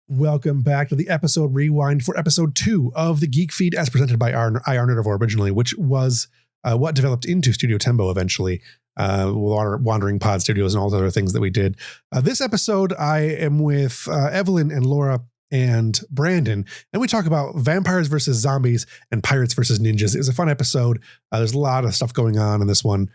Welcome back to the episode rewind for episode 2 of the Geek Feed as presented by IR Nerdivore originally, which was what developed into Studio Tembo eventually, Wandering Pod Studios and all the other things that we did. This episode, I am with Evelyn and Laura and Brandan, and we talk about vampires versus zombies and pirates versus ninjas. It was a fun episode. There's a lot of stuff going on in this one.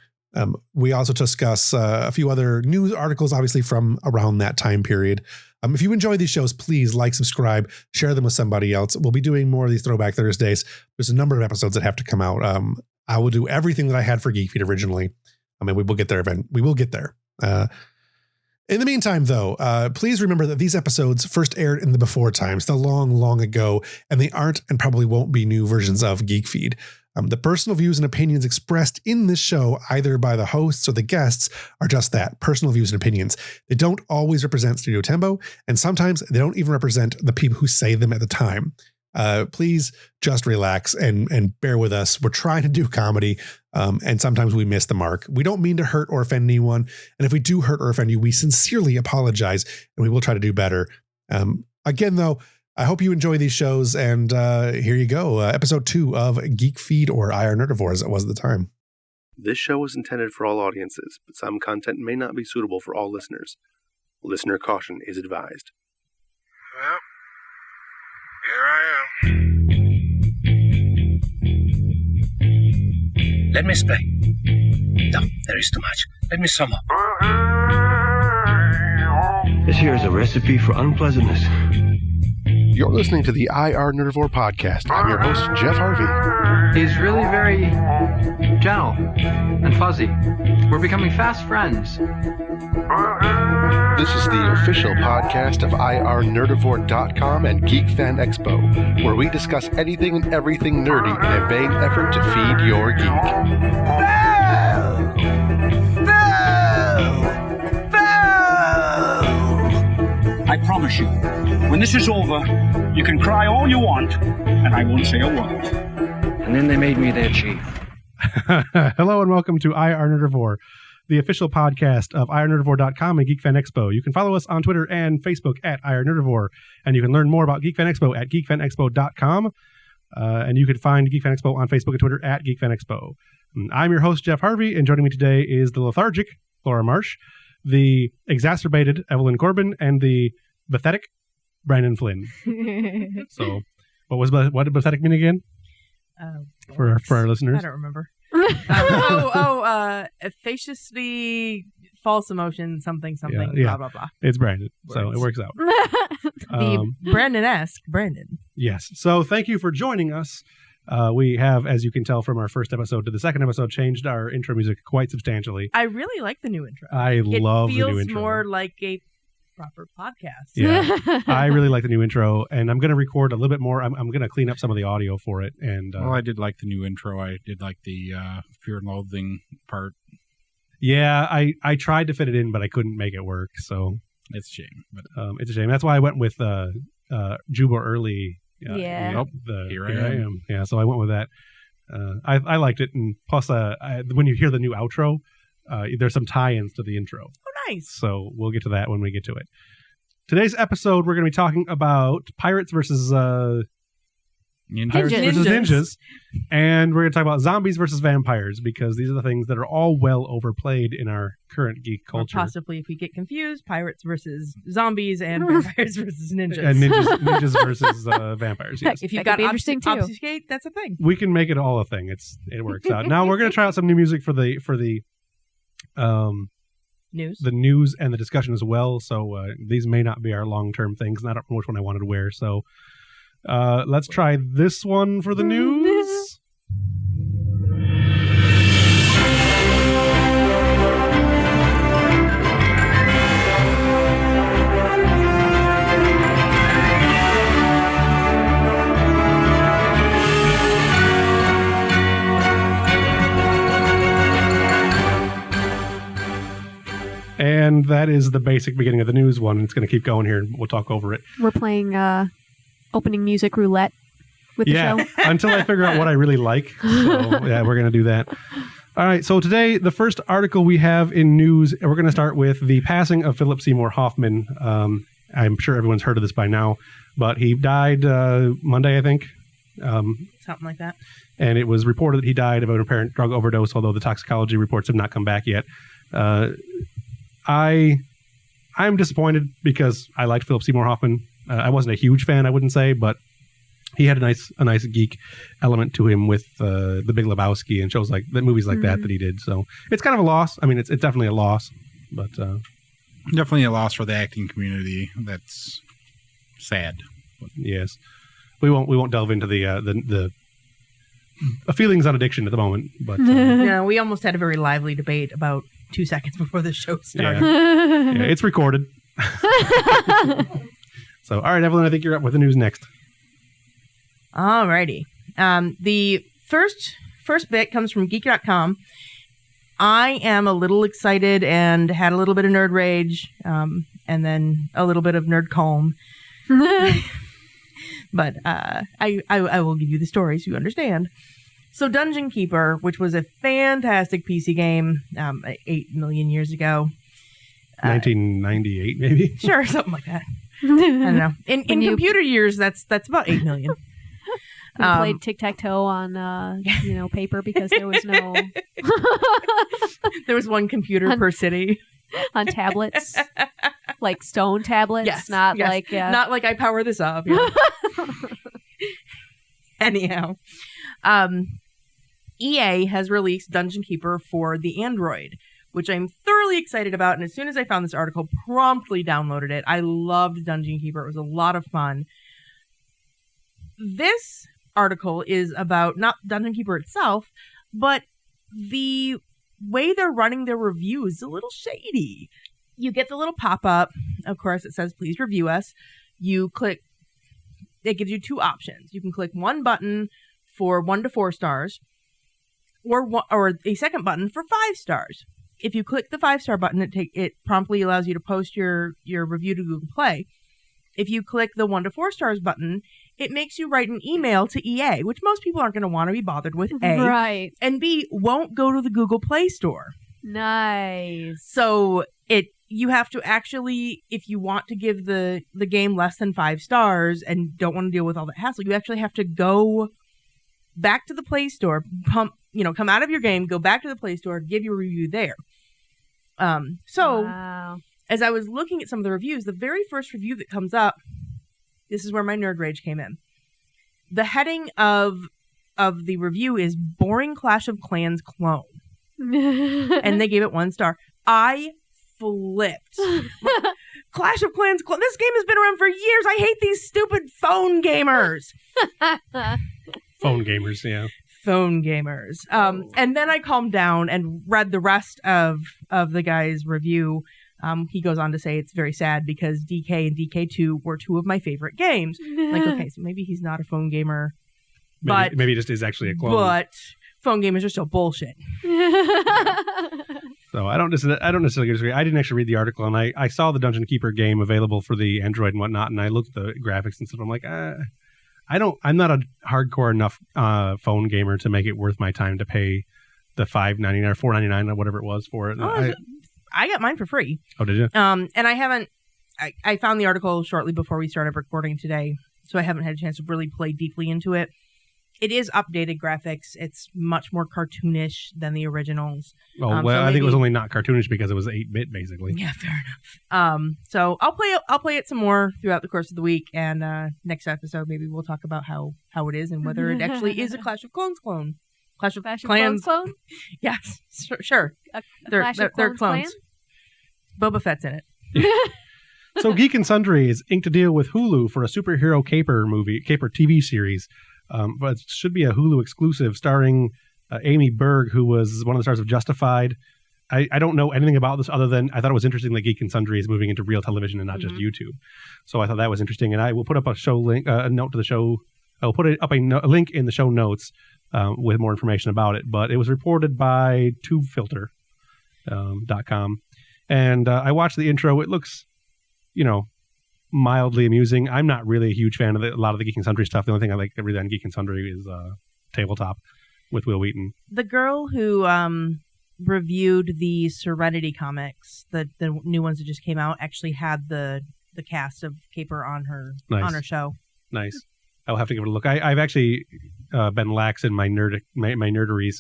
We also discuss a few other news articles, obviously from around that time period. If you enjoy these shows, please like, subscribe, share them with somebody else. We'll be doing more of these Throwback Thursdays. There's a number of episodes that have to come out. I will do everything that I had for Geek Feed originally. I mean, we will get there. We will get there. In the meantime, though, please remember that these episodes first aired in the before times, the long, long ago, and they aren't and probably won't be new versions of Geek Feed. The personal views and opinions expressed in this show, either by the hosts or the guests, are just that, personal views and opinions. They don't always represent Studio Tembo, and sometimes they don't even represent the people who say them at the time. Please just relax and bear with us. We're trying to do comedy, and sometimes we miss the mark. We don't mean to hurt or offend anyone, and if we do hurt or offend you, we sincerely apologize, and we will try to do better. Again, though, I hope you enjoy these shows, and here you go. Episode 2 of Geek Feed, or IR Nerdivore, as it was at the time. This show is intended for all audiences, but some content may not be suitable for all listeners. Listener caution is advised. Well, here I am. Let me explain. No, there is too much. Let me sum up. This here is a recipe for unpleasantness. You're listening to the IR Nerdivore podcast. I'm your host, Jeff Harvey. He's really very gentle and fuzzy. We're becoming fast friends. This is the official podcast of IRNerdivore.com and Geek Fan Expo, where we discuss anything and everything nerdy in a vain effort to feed your geek. I promise you, when this is over, you can cry all you want, and I won't say a word. And then they made me their chief. Hello and welcome to IR Nerdivore, the official podcast of IRNerdivore.com and Geek Fan Expo. You can follow us on Twitter and Facebook at IR Nerdivore, and you can learn more about Geek Fan Expo at geekfanexpo.com. And you can find Geek Fan Expo on Facebook and Twitter at Geek Fan Expo. I'm your host, Jeff Harvey, and joining me today is the lethargic Laura Marsh, the exacerbated Evelyn Corbin, and the pathetic Brandan Flynn. So, what did pathetic mean again? For our listeners, I don't remember. Facetiously false emotion, something, blah blah blah. It's Brandan, so it works out. The Brandan-esque Brandan. Yes. So thank you for joining us. We have, as you can tell from our first episode to the second episode, changed our intro music quite substantially. I really like the new intro. I love the new intro. It feels more like a proper podcast. Yeah, I really like the new intro, and I'm going to record a little bit more. I'm going to clean up some of the audio for it. And well, I did like the new intro. I did like the Fear and Loathing part. Yeah, I tried to fit it in, but I couldn't make it work. So it's a shame. But it's a shame. That's why I went with Juba Early. Yeah. Nope. Here I am. Yeah, so I went with that. I liked it, and plus, when you hear the new outro, there's some tie-ins to the intro. Oh, nice. So we'll get to that when we get to it. Today's episode, we're going to be talking about pirates versus ninjas. And we're going to talk about zombies versus vampires, because these are the things that are all well overplayed in our current geek culture. Or possibly, if we get confused, pirates versus zombies and vampires versus ninjas. And ninjas versus vampires. Yes. Heck, if you've got got interesting too. Obfuscate, that's a thing. We can make it all a thing. It works out. Now we're going to try out some new music for the news. The news and the discussion as well. So these may not be our long-term things, and I don't know which one I wanted to wear. So let's try this one for the news. And that is the basic beginning of the news one. It's going to keep going here, and we'll talk over it. We're playing opening music roulette with the show. Until I figure out what I really like. So, yeah, we're going to do that. All right, so today, the first article we have in news, we're going to start with the passing of Philip Seymour Hoffman. I'm sure everyone's heard of this by now, but he died Monday, I think. Something like that. And it was reported that he died of an apparent drug overdose, although the toxicology reports have not come back yet. I'm disappointed because I liked Philip Seymour Hoffman. I wasn't a huge fan, I wouldn't say, but he had a nice geek element to him with The Big Lebowski and shows like movies like that he did. So it's kind of a loss. I mean, it's definitely a loss, but definitely a loss for the acting community. That's sad. Yes, we won't delve into the feelings on addiction at the moment, but no, we almost had a very lively debate about 2 seconds before the show started. Yeah, it's recorded. So, all right, Evelyn, I think you're up with the news next. Alrighty. The first bit comes from Geek.com. I am a little excited and had a little bit of nerd rage, and then a little bit of nerd calm. But I will give you the story so you understand. So Dungeon Keeper, which was a fantastic PC game 8 million years ago. 1998, maybe? Sure, something like that. I don't know. In computer years, that's about 8 million. We played tic-tac-toe on paper because there was no... There was one computer per city. On tablets. Like stone tablets, yes, not yes. like... Not like I power this up. Yeah. Anyhow. EA has released Dungeon Keeper for the Android, which I'm thoroughly excited about. And as soon as I found this article, promptly downloaded it. I loved Dungeon Keeper. It was a lot of fun. This article is about not Dungeon Keeper itself, but the way they're running their reviews is a little shady. You get the little pop-up. Of course, it says, please review us. You click. It gives you two options. You can click one button for 1 to 4 stars, or a second button for 5 stars. If you click the 5-star button, it promptly allows you to post your review to Google Play. If you click the 1 to 4 stars button, it makes you write an email to EA, which most people aren't going to want to be bothered with, A. Right. And B, won't go to the Google Play Store. Nice. So you have to actually, if you want to give the game less than 5 stars and don't want to deal with all that hassle, you actually have to go back to the Play Store, come out of your game, go back to the Play Store, give your review there. Wow. As I was looking at some of the reviews, the very first review that comes up, this is where my nerd rage came in. The heading of the review is Boring Clash of Clans Clone. And they gave it 1 star. I flipped. Clash of Clans Clone. This game has been around for years. I hate these stupid phone gamers. Phone gamers, yeah. Phone gamers. And then I calmed down and read the rest of the guy's review. He goes on to say it's very sad because DK and DK2 were 2 of my favorite games. Like, okay, so maybe he's not a phone gamer, maybe he just is actually a clone. But phone gamers are still bullshit. So I don't necessarily disagree. I didn't actually read the article, and I saw the Dungeon Keeper game available for the Android and whatnot, and I looked at the graphics and stuff. I'm like, I'm not a hardcore enough phone gamer to make it worth my time to pay the $5.99 or $4.99 or whatever it was for it. I got mine for free. Oh, did you? And I haven't. I found the article shortly before we started recording today, so I haven't had a chance to really play deeply into it. It is updated graphics. It's much more cartoonish than the originals. Oh, well, I think it was only not cartoonish because it was 8-bit, basically. Yeah, fair enough. So I'll play it some more throughout the course of the week, and next episode maybe we'll talk about how it is and whether it actually is a Clash of Clans clone. Clash of Clans clone? Yes, sure. They're clones. Clan? Boba Fett's in it. So Geek and Sundry is inked a deal with Hulu for a superhero caper TV series. But it should be a Hulu exclusive starring Amy Berg, who was one of the stars of Justified. I don't know anything about this other than I thought it was interesting that Geek and Sundry is moving into real television and not just YouTube. So I thought that was interesting. And I will put up a show link, a note to the show. I'll put a link in the show notes with more information about it. But it was reported by TubeFilter.com. And I watched the intro. It looks, mildly amusing. I'm not really a huge fan of a lot of the Geek and Sundry stuff. The only thing I like really on Geek and Sundry is Tabletop with Will Wheaton. The girl who reviewed the Serenity comics, the new ones that just came out, actually had the the cast of Caper on her show. Nice. I'll have to give it a look. I've actually been lax in my nerderies,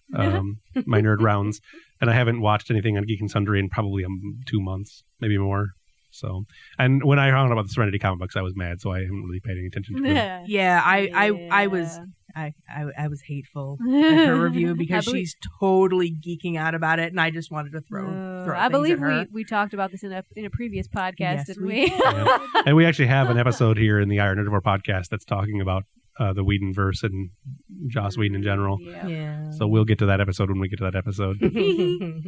my nerd rounds, and I haven't watched anything on Geek and Sundry in probably 2 months, maybe more. So, and when I found out about the Serenity comic books, I was mad, so I haven't really paid any attention to them. Yeah, I was hateful at her review because she's totally geeking out about it, and I just wanted to throw. I believe we talked about this in a previous podcast, didn't we? Yeah. And we actually have an episode here in the Iron Nerdivore podcast that's talking about the Whedonverse and Joss Whedon in general. Yeah. So we'll get to that episode when we get to that episode.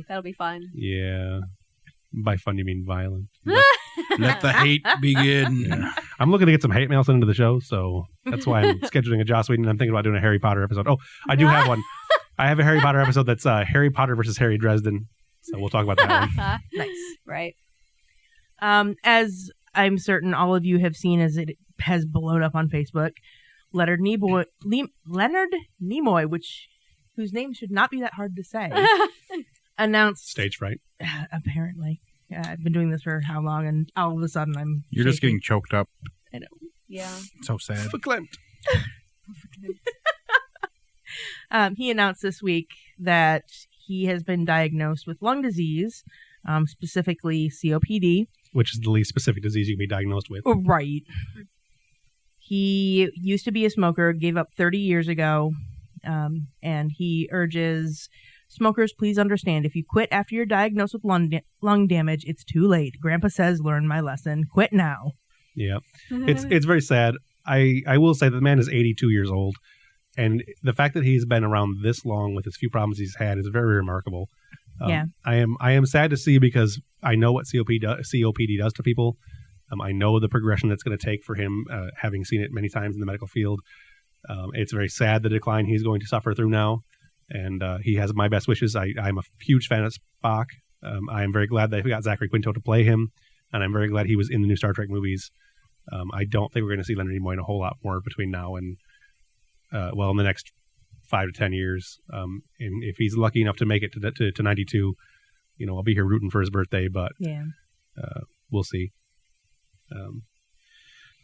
That'll be fun. Yeah. By fun, you mean violent. Let the hate begin. Yeah. I'm looking to get some hate mail sent into the show, so that's why I'm scheduling a Joss Whedon. I'm thinking about doing a Harry Potter episode. Oh, I do have one. I have a Harry Potter episode that's Harry Potter versus Harry Dresden. So we'll talk about that one. Nice. Right. As I'm certain all of you have seen as it has blown up on Facebook, Leonard Nimoy, whose name should not be that hard to say, announced... Stage fright. Apparently. I've been doing this for how long, and all of a sudden I'm You're just getting choked up. I know. Yeah. So sad. Verklempt. He announced this week that he has been diagnosed with lung disease, specifically COPD. Which is the least specific disease you can be diagnosed with. Right. He used to be a smoker, gave up 30 years ago, and he urges smokers, please understand, if you quit after you're diagnosed with lung damage, it's too late. Grandpa says, learn my lesson. Quit now. Yeah. It's very sad. I will say that the man is 82 years old, and the fact that he's been around this long with as few problems he's had is very remarkable. Yeah. I am sad to see because I know what COPD does to people. I know the progression that's going to take for him, having seen it many times in the medical field. It's very sad the decline he's going to suffer through now. And he has my best wishes. I'm a huge fan of Spock. I am very glad that we got Zachary Quinto to play him, and I'm very glad he was in the new Star Trek movies. I don't think we're going to see Leonard Nimoy in a whole lot more between now and, in the next 5 to 10 years. And if he's lucky enough to make it to 92, I'll be here rooting for his birthday, but we'll see.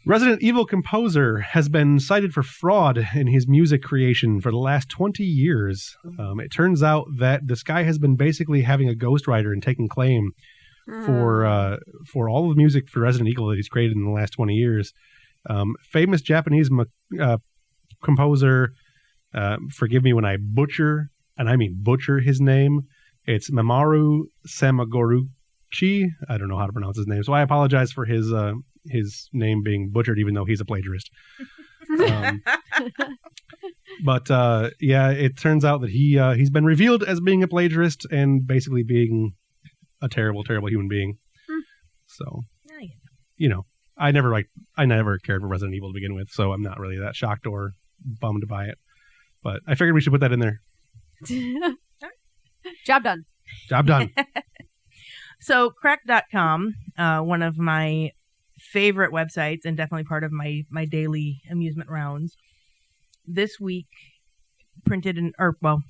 Resident Evil composer has been cited for fraud in his music creation for the last 20 years. It turns out that this guy has been basically having a ghostwriter and taking claim for all of the music for Resident Evil that he's created in the last 20 years. Famous Japanese composer, forgive me when I butcher, and I mean butcher his name. It's Mamoru Samaguchi. I don't know how to pronounce his name, so I apologize for his name being butchered, even though he's a plagiarist. But it turns out that he's been revealed as being a plagiarist and basically being a terrible, terrible human being. So, I never cared for Resident Evil to begin with, so I'm not really that shocked or bummed by it. But I figured we should put that in there. Job done. Job done. So, Crack.com, one of my favorite websites and definitely part of my daily amusement rounds, this week interneted an article.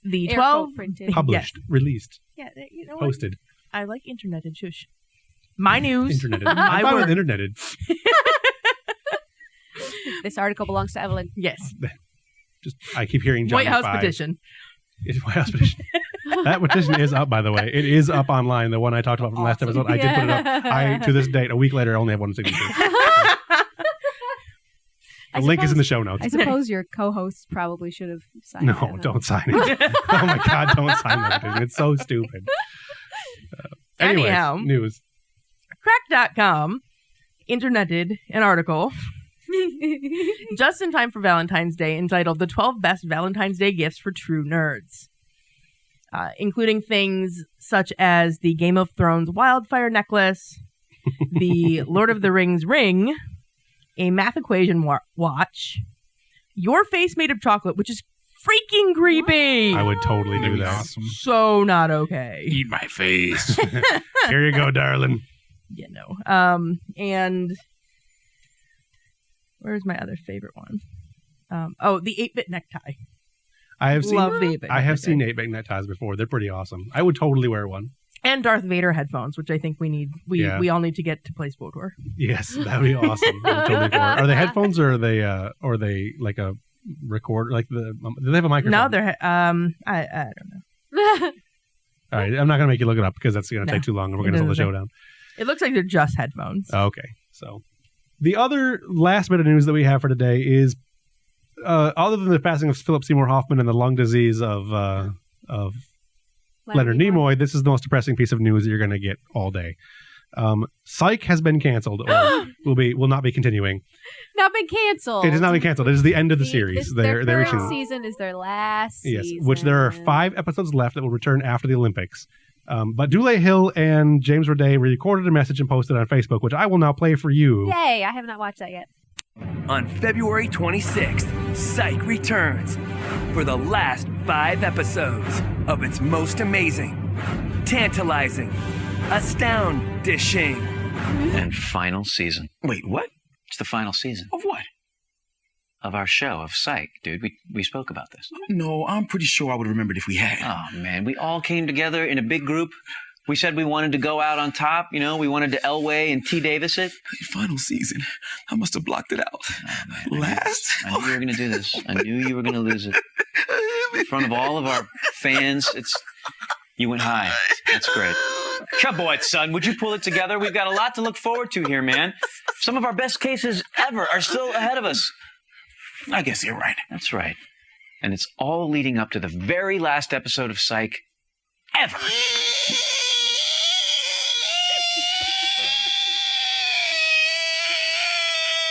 The 12 published, released, posted. I like interneted. Shush. My news. Interneted. My I word. interneted. This article belongs to Evelyn. Yes. I keep hearing Johnny White House 5. petition. It's White House petition. That petition is up, by the way. It is up online. The one I talked about from last episode. I did put it up. To this date, a week later, I only have one signature. The link is in the show notes. I suppose your co-hosts probably should have signed it. No, don't sign it. Oh my God, don't sign that petition. It's so stupid. Anyhow, news. Crack.com interneted an article just in time for Valentine's Day entitled The 12 Best Valentine's Day Gifts for True Nerds, including things such as the Game of Thrones wildfire necklace, the Lord of the Rings ring, a math equation watch, your face made of chocolate, which is freaking creepy. I would totally do that. Awesome. So not okay. Eat my face. Here you go, darling. And where's my other favorite one? The 8-bit necktie. I have seen 8-bit I have seen 8-bit neckties before. They're pretty awesome. I would totally wear one. And Darth Vader headphones, which I think we need. We all need to get to play SWTOR. Yes, that'd be awesome. I'm totally for it. Are they headphones or are they like a recorder? Like do they have a microphone? No, they're. I don't know. All right, I'm not gonna make you look it up because that's gonna take too long, and we're gonna slow the show down. It looks like they're just headphones. Okay, so the other last bit of news that we have for today is, other than the passing of Philip Seymour Hoffman and the lung disease of Leonard Nimoy, this is the most depressing piece of news that you're going to get all day. Psych has been canceled, or will not be continuing. Not been canceled. It has not been canceled. It is the end of the series. Their current season is their last season. Which there are 5 episodes left that will return after the Olympics. But Dule Hill and James Roday recorded a message and posted on Facebook, which I will now play for you. Yay! I have not watched that yet. On February 26th, Psych returns for the last 5 episodes of its most amazing, tantalizing, astounding, and final season. Wait, what? It's the final season. Of what? Of our show, of Psych, dude. We spoke about this. No, I'm pretty sure I would have remembered if we had. Oh, man. We all came together in a big group. We said we wanted to go out on top, we wanted to Elway and T. Davis it. Final season. I must have blocked it out. Oh, man. Last? I knew you were going to do this. I knew you were going to lose it. In front of all of our fans, you went high. That's great. Come on, son. Would you pull it together? We've got a lot to look forward to here, man. Some of our best cases ever are still ahead of us. I guess you're right. That's right. And it's all leading up to the very last episode of Psych ever.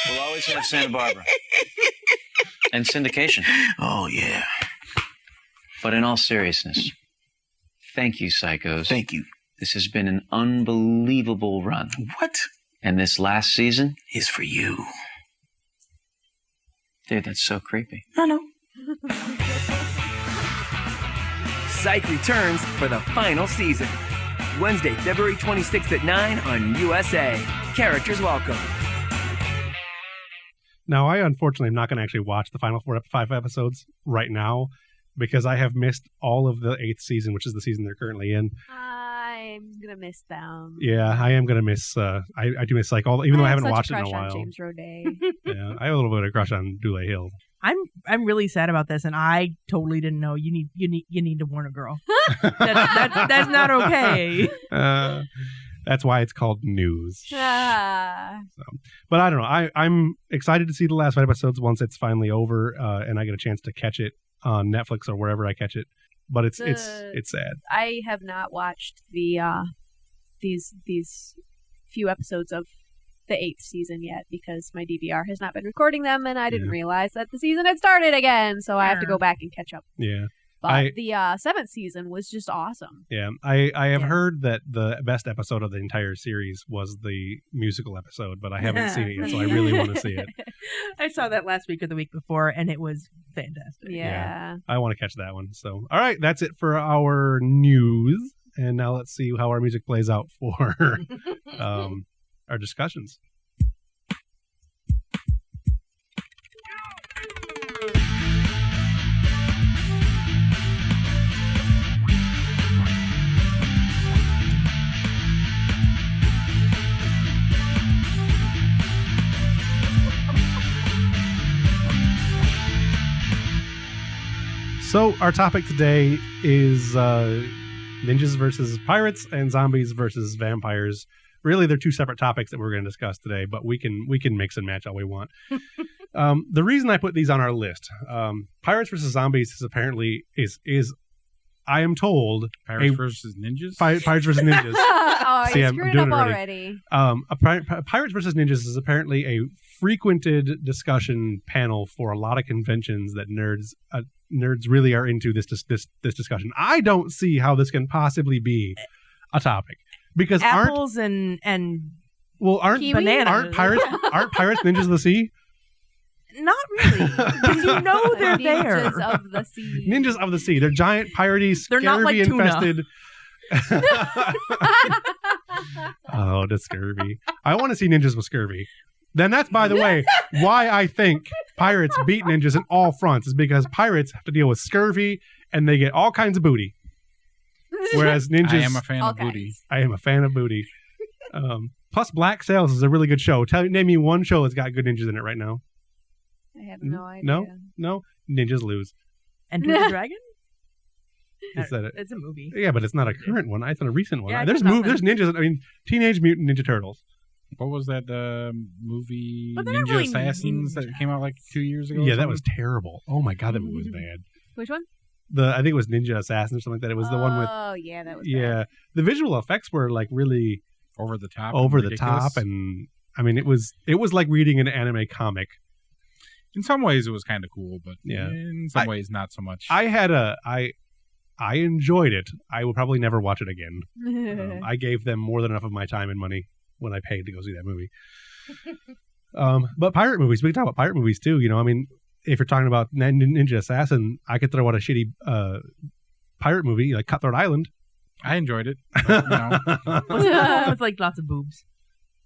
We'll always have Santa Barbara. And syndication. Oh, yeah. But in all seriousness, thank you, Psychos. Thank you. This has been an unbelievable run. What? And this last season is for you. Dude, that's so creepy. I know. Psych returns for the final season. Wednesday, February 26th at 9 on USA. Characters welcome. Now, I unfortunately am not going to actually watch the final 5 episodes right now because I have missed all of the 8th season, which is the season they're currently in. I'm going to miss them. Yeah, I am going to miss, I do miss Psych, even though I haven't watched it in a while. James Roday. Yeah, I have a little bit of a crush on Dule Hill. I'm really sad about this, and I totally didn't know. You need to warn a girl. That's not okay. That's why it's called news. Ah. So, but I don't know. I'm excited to see the last 5 episodes once it's finally over, and I get a chance to catch it on Netflix or wherever I catch it. But it's sad. I have not watched the these few episodes of the 8th season yet because my DVR has not been recording them, and I didn't realize that the season had started again, so I have to go back and catch up. Yeah. But the 7th season was just awesome. Yeah, I have heard that the best episode of the entire series was the musical episode, but I haven't seen it yet, so I really want to see it. I saw that last week or the week before, and it was fantastic. Yeah. I want to catch that one. So, all right, that's it for our news. And now let's see how our music plays out for our discussions. So our topic today is ninjas versus pirates and zombies versus vampires. Really, they're 2 separate topics that we're going to discuss today, but we can mix and match all we want. The reason I put these on our list, pirates versus zombies is apparently is I am told Pirates versus ninjas. Pirates versus ninjas. Oh, See, you screwed it up already. Pirates versus ninjas is apparently a frequented discussion panel for a lot of conventions that nerds really are into this discussion. I don't see how this can possibly be a topic because apples and aren't bananas. aren't pirates ninjas of the sea? Not really, because you know they're there. Ninjas of the sea. Ninjas of the sea. They're giant, piratey, They're not like infested. Oh, the scurvy. I want to see ninjas with scurvy. Then that's, by the way, why I think pirates beat ninjas in all fronts is because pirates have to deal with scurvy and they get all kinds of booty. Whereas ninjas, I am a fan of booty. I am a fan of booty. Plus, Black Sails is a really good show. Name me one show that's got good ninjas in it right now. I have no idea. No, ninjas lose. Enter the Dragon? Is that it? It's a movie. Yeah, but it's not a current one. It's not a recent one. Yeah, There's ninjas. I mean, Teenage Mutant Ninja Turtles. What was that movie, But they're not Ninja really Assassins, that came out like 2 years ago? Yeah, that was terrible. Oh my god, that movie was bad. Which one? I think it was Ninja Assassin or something like that. It was the one with. Oh yeah, that was. Yeah, bad. the visual effects were like really over the top. And I mean, it was like reading an anime comic. In some ways, it was kind of cool, but yeah, in some ways, not so much. I enjoyed it. I will probably never watch it again. I gave them more than enough of my time and money when I paid to go see that movie. But pirate movies, we can talk about pirate movies too. I mean, if you're talking about Ninja Assassin, I could throw out a shitty pirate movie like Cutthroat Island. I enjoyed it. But, With like lots of boobs.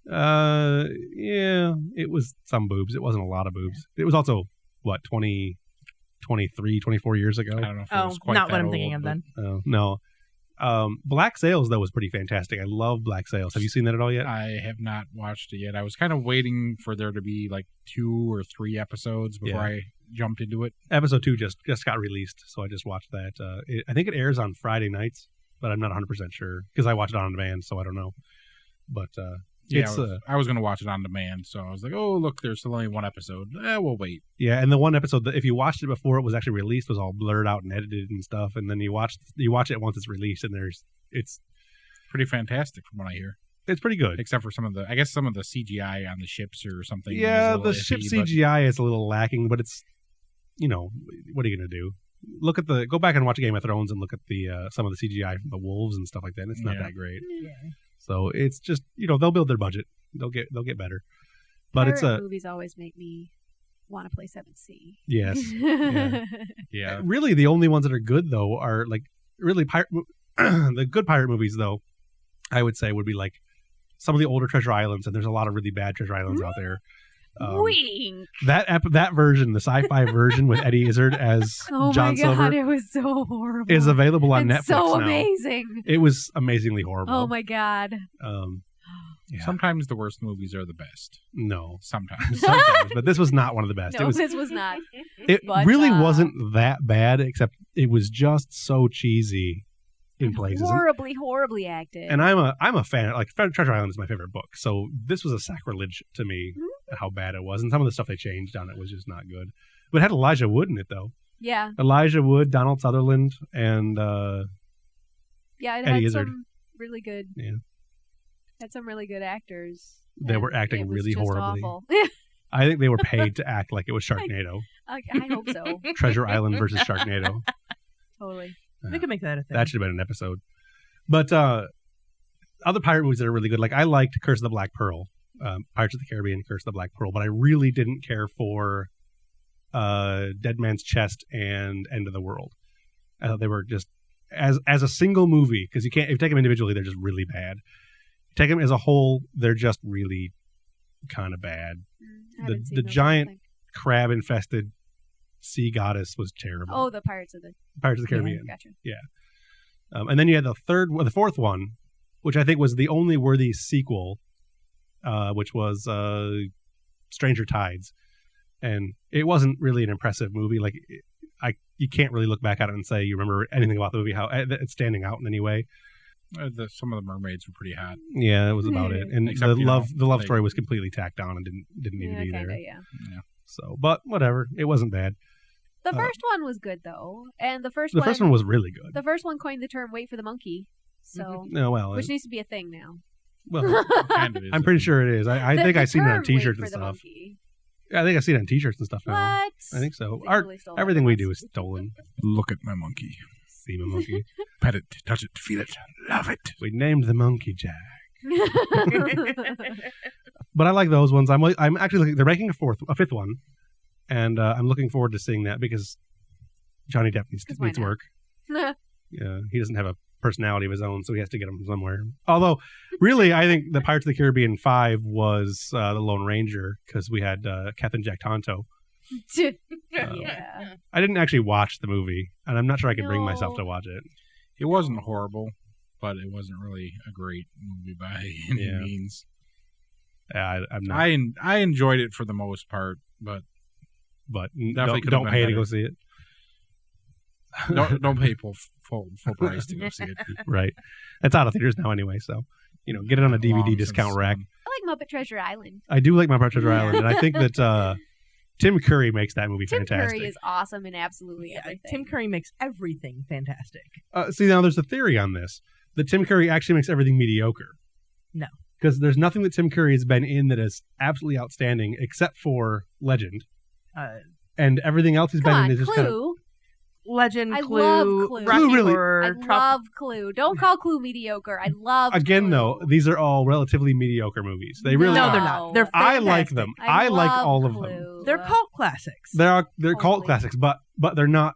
Yeah, it was some boobs. It wasn't a lot of boobs. It was also, 23, 24 years ago? I don't know if it was quite not what I'm old, thinking of then. Oh, no. Black Sails, though, was pretty fantastic. I love Black Sails. Have you seen that at all yet? I have not watched it yet. I was kind of waiting for there to be like 2 or 3 episodes before I jumped into it. Episode 2 just got released, so I just watched that. I think it airs on Friday nights, but I'm not 100% sure because I watch it on demand, so I don't know. But I was going to watch it on demand, so I was like, oh, look, there's still only 1 episode. We'll wait. Yeah, and the one episode, if you watched it before it was actually released, was all blurred out and edited and stuff, and then you watch it once it's released, and it's pretty fantastic from what I hear. It's pretty good. Except for some of the CGI on the ships or something. Yeah, the ship CGI is a little lacking, but it's, what are you going to do? Go back and watch Game of Thrones and look at the some of the CGI from the wolves and stuff like that, and it's not that great. Yeah. So it's just, they'll build their budget. They'll get better. But pirate movies always make me want to play 7C. Yes. Yeah. Really, the only ones that are good though are like really the good pirate movies though, I would say would be like some of the older Treasure Islands, and there's a lot of really bad Treasure Islands out there. Wink. That version, the sci-fi version with Eddie Izzard as John Silver, it was so horrible. Is available on Netflix so now. Amazing. It was amazingly horrible. Oh my god. Yeah. Sometimes the worst movies are the best. No, sometimes, but this was not one of the best. No, this was not. It really wasn't that bad, except it was just so cheesy in places. Horribly acted. And I'm a fan. Like Treasure Island is my favorite book, so this was a sacrilege to me how bad it was, and some of the stuff they changed on it was just not good. But it had Elijah Wood in it though. Yeah. Elijah Wood, Donald Sutherland, and it Eddie had Izzard. some really good. Yeah. Had some really good actors. They were acting really horribly. Awful. I think they were paid to act like it was Sharknado. I hope so. Treasure Island versus Sharknado. Totally. We could make that a thing. That should have been an episode. But other pirate movies that are really good, like I liked Curse of the Black Pearl, Pirates of the Caribbean, Curse of the Black Pearl, but I really didn't care for Dead Man's Chest and End of the World. I thought they were just as a single movie, because if you take them individually, they're just really bad. Take them as a whole, they're just really kind of bad. The giant crab infested sea goddess was terrible. Oh, the Pirates of the Caribbean. Gotcha. Yeah. And then you had the fourth one, which I think was the only worthy sequel, which was Stranger Tides, and it wasn't really an impressive movie. Like you can't really look back at it and say you remember anything about the movie, how it's standing out in any way. Some of the mermaids were pretty hot. Yeah, that was about it. And Except, the love story was completely tacked on and didn't need to be there. Yeah. So, but whatever, it wasn't bad. The first one was good though, and the first one was really good. The first one coined the term "wait for the monkey," so which needs to be a thing now. Well, kind of is. I'm pretty sure it is. I think I've seen it on T-shirts and stuff. I think I've seen it on T-shirts and stuff now. What? I think so. Everything we do is stolen. Look at my monkey. See my monkey. Pet it, touch it, feel it, love it. We named the monkey Jack. But I like those ones. I'm actually they're making a fifth one, and I'm looking forward to seeing that because Johnny Depp needs work. Yeah, he doesn't have a personality of his own, so he has to get him from somewhere. Although, really, I think the Pirates of the Caribbean 5 was the Lone Ranger because we had Captain Jack Tonto. Yeah. I didn't actually watch the movie, and I'm not sure I could bring myself to watch it. It wasn't horrible, but it wasn't really a great movie by any means. Yeah, I'm not. I enjoyed it for the most part, but definitely don't pay to go see it. Don't pay full price to go see it. Right. It's out of theaters now anyway, so get it on a DVD discount rack. I like Muppet Treasure Island. I do like Muppet Treasure Island, and I think that Tim Curry makes that movie fantastic. Tim Curry is awesome in absolutely everything. Tim Curry makes everything fantastic. See, now there's a theory on this that Tim Curry actually makes everything mediocre. No. Because there's nothing that Tim Curry has been in that is absolutely outstanding except for Legend. And everything else he's been in is just kind of... Legend, I Clue, love Clue. Rocky Clue really- Horror, I love Clue. Don't call Clue mediocre. I love Again, Clue. though, these are all relatively mediocre movies. They really No, are. they're not. They're I fantastic. like them. I like all of them. They're cult classics. They're cult classics, but they're not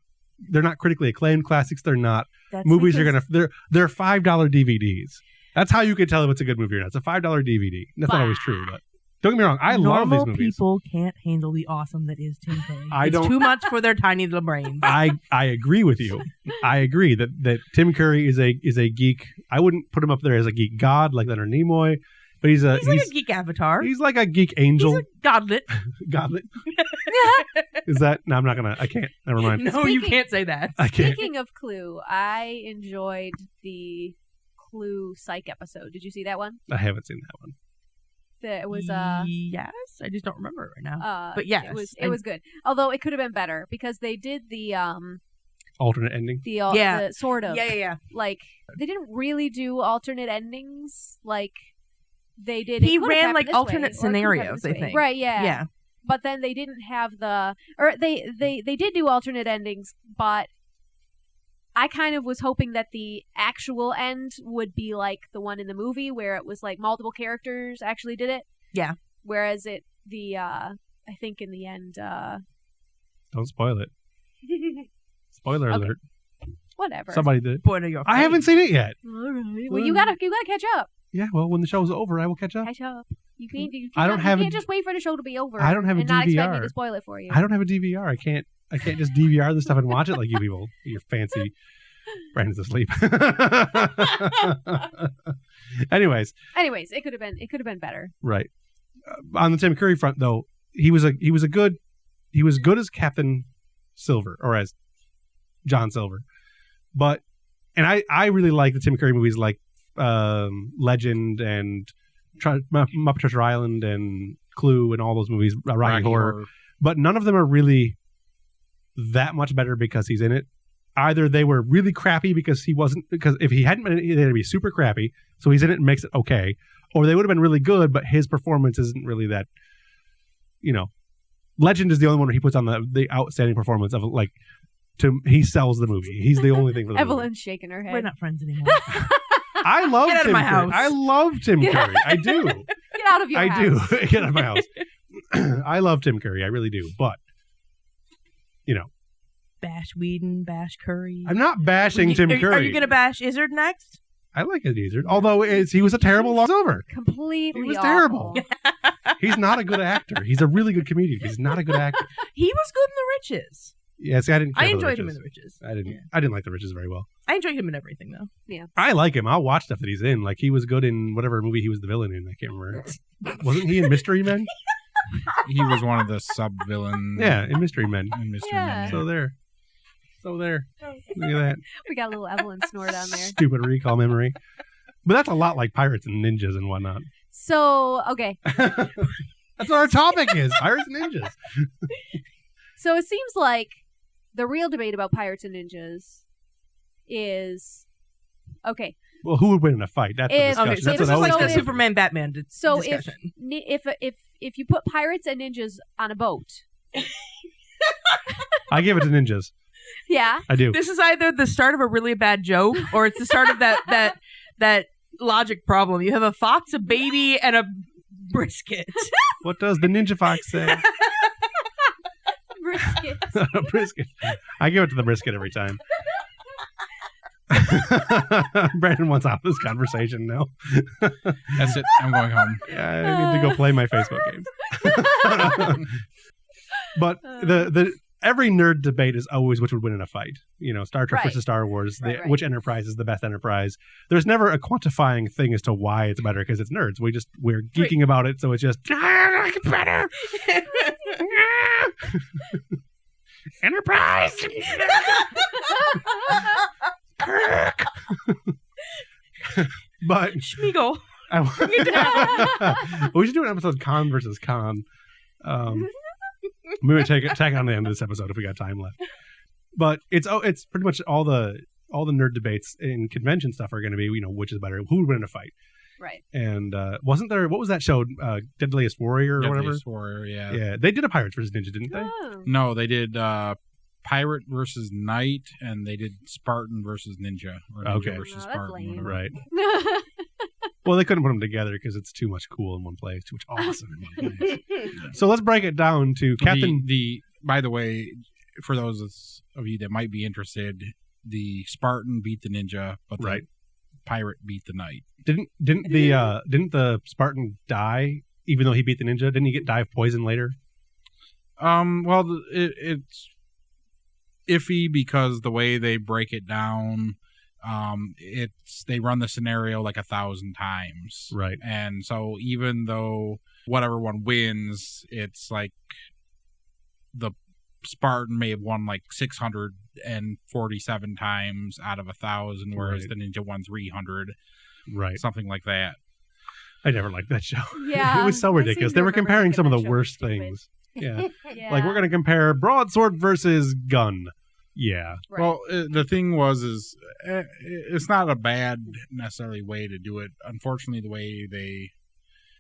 critically acclaimed classics. They're not That's movies because- they're $5 DVDs. That's how you can tell if it's a good movie or not. It's a $5 DVD. That's not always true, but don't get me wrong. I love these movies. People can't handle the awesome that is Tim Curry. I don't- It's too much for their tiny little brains. I agree with you. I agree that Tim Curry is a geek. I wouldn't put him up there as a geek god like Leonard Nimoy, but he's like a geek avatar. He's like a geek angel. He's a godlet. Godlet. Is that? No, I'm not gonna. I can't. Never mind. No, you can't say that. I can't. Speaking of Clue, I enjoyed the Clue Psych episode. Did you see that one? I haven't seen that one. It was yes, I just don't remember it right now. But yes, it was good. Although it could have been better because they did the alternate ending. The sort of yeah. Like they didn't really do alternate endings. Like they did. He it could have ran happened like this way, alternate or it could have scenarios. happened I this way. think. Right. Yeah. Yeah. But then they didn't have they did do alternate endings, but I kind of was hoping that the actual end would be like the one in the movie where it was like multiple characters actually did it. Yeah. Whereas I think in the end, Don't spoil it. Spoiler Okay. alert. Whatever. Somebody did. Your I haven't seen it yet. All right. Well, you gotta catch up. Yeah. Well, when the show's over, I will catch up. Catch up. You can't. You I don't cannot- have You a- can't just wait for the show to be over. I don't have a and not expect me DVR. to spoil it for you. I don't have a DVR. I can't just DVR this stuff and watch it like you people. You're fancy. Brandon's asleep. Anyways, it could have been better. right. On the Tim Curry front, though, he was good as Captain Silver or as John Silver, and I really like the Tim Curry movies like Legend and Muppet Treasure Island and Clue and all those movies, Rocky Horror, but none of them are really that much better because he's in it. Either they were really crappy because if he hadn't been in it, they'd be super crappy. So he's in it and makes it okay. Or they would have been really good, but his performance isn't really that, Legend is the only one where he puts on the outstanding performance of he sells the movie. He's the only thing for the movie. Evelyn's shaking her head. We're not friends anymore. I love Get out of Tim my Curry. house. I love Tim Curry. I do. Get out of your house. I do. Get out of my house. I love Tim Curry. I really do. But, Bash Whedon, Bash Curry. I'm not bashing Tim Curry. Are you going to bash Izzard next? I like his Izzard. Although he was a terrible Long Silver. Completely He was awful. terrible. He's not a good actor. He's a really good comedian. He's not a good actor. He was good in The Riches. Yeah, see, I didn't. I care for enjoyed him in The Riches. I didn't. I didn't like The Riches very well. I enjoyed him in everything, though. Yeah. I like him. I'll watch stuff that he's in. Like he was good in whatever movie he was the villain in. I can't remember. Wasn't he in Mystery Men? He was one of the sub-villains. Yeah, in Mystery Men. In Mystery Yeah. Men. So there. Look at that. We got a little Evelyn snore down there. Stupid recall memory. But that's a lot like pirates and ninjas and whatnot. So, okay. That's what our topic is. Pirates and ninjas. So it seems like the real debate about pirates and ninjas is okay. Well, who would win in a fight? That's the discussion. Okay, so That's this what is always like the gets- Superman Batman So discussion. if you put pirates and ninjas on a boat, I give it to ninjas. yeah, I do. This is either the start of a really bad joke or it's the start of that logic problem. You have a fox, a baby, and a brisket. What does the ninja fox say? brisket. Brisket. I give it to the brisket every time. Brandon wants out of this conversation now. That's it. I'm going home. Yeah, I need to go play my Facebook games. But every nerd debate is always which would win in a fight. Star Trek Right. versus Star Wars. Right. Which Enterprise is the best Enterprise? There's never a quantifying thing as to why it's better because it's nerds. We're geeking about it, so it's just I like it better. Enterprise. Kirk. But Schmeagle. We should do an episode Con versus Con. We might tack on the end of this episode if we got time left. But it's pretty much all the nerd debates in convention stuff are going to be which is better, who would win in a fight. Right. And wasn't there, what was that show, Deadliest Warrior or whatever? Deadliest Warrior, yeah. Yeah, they did a Pirates versus Ninja, didn't they? Oh. No, they did Pirate versus Knight, and they did Spartan versus Ninja, or Ninja versus Spartan. Whatever. Right. Well, they couldn't put them together because it's too much cool in one place, too much awesome in one place. So let's break it down to Captain. By the way, for those of you that might be interested, the Spartan beat the Ninja, but the Pirate beat the Knight. Didn't the Spartan die even though he beat the Ninja? Didn't he get dive poison later? Well, it's iffy because the way they break it down, they run the scenario like 1,000 times, right? And so even though whatever one wins, it's like the Spartan may have won like 647 times out of 1,000, whereas the Ninja won 300, right? Something like that. I never liked that show. Yeah, it was so ridiculous. They were comparing some of the worst things. Yeah. Like we're going to compare broadsword versus gun. Yeah. Right. Well, the thing is it's not a bad necessarily way to do it. Unfortunately, the way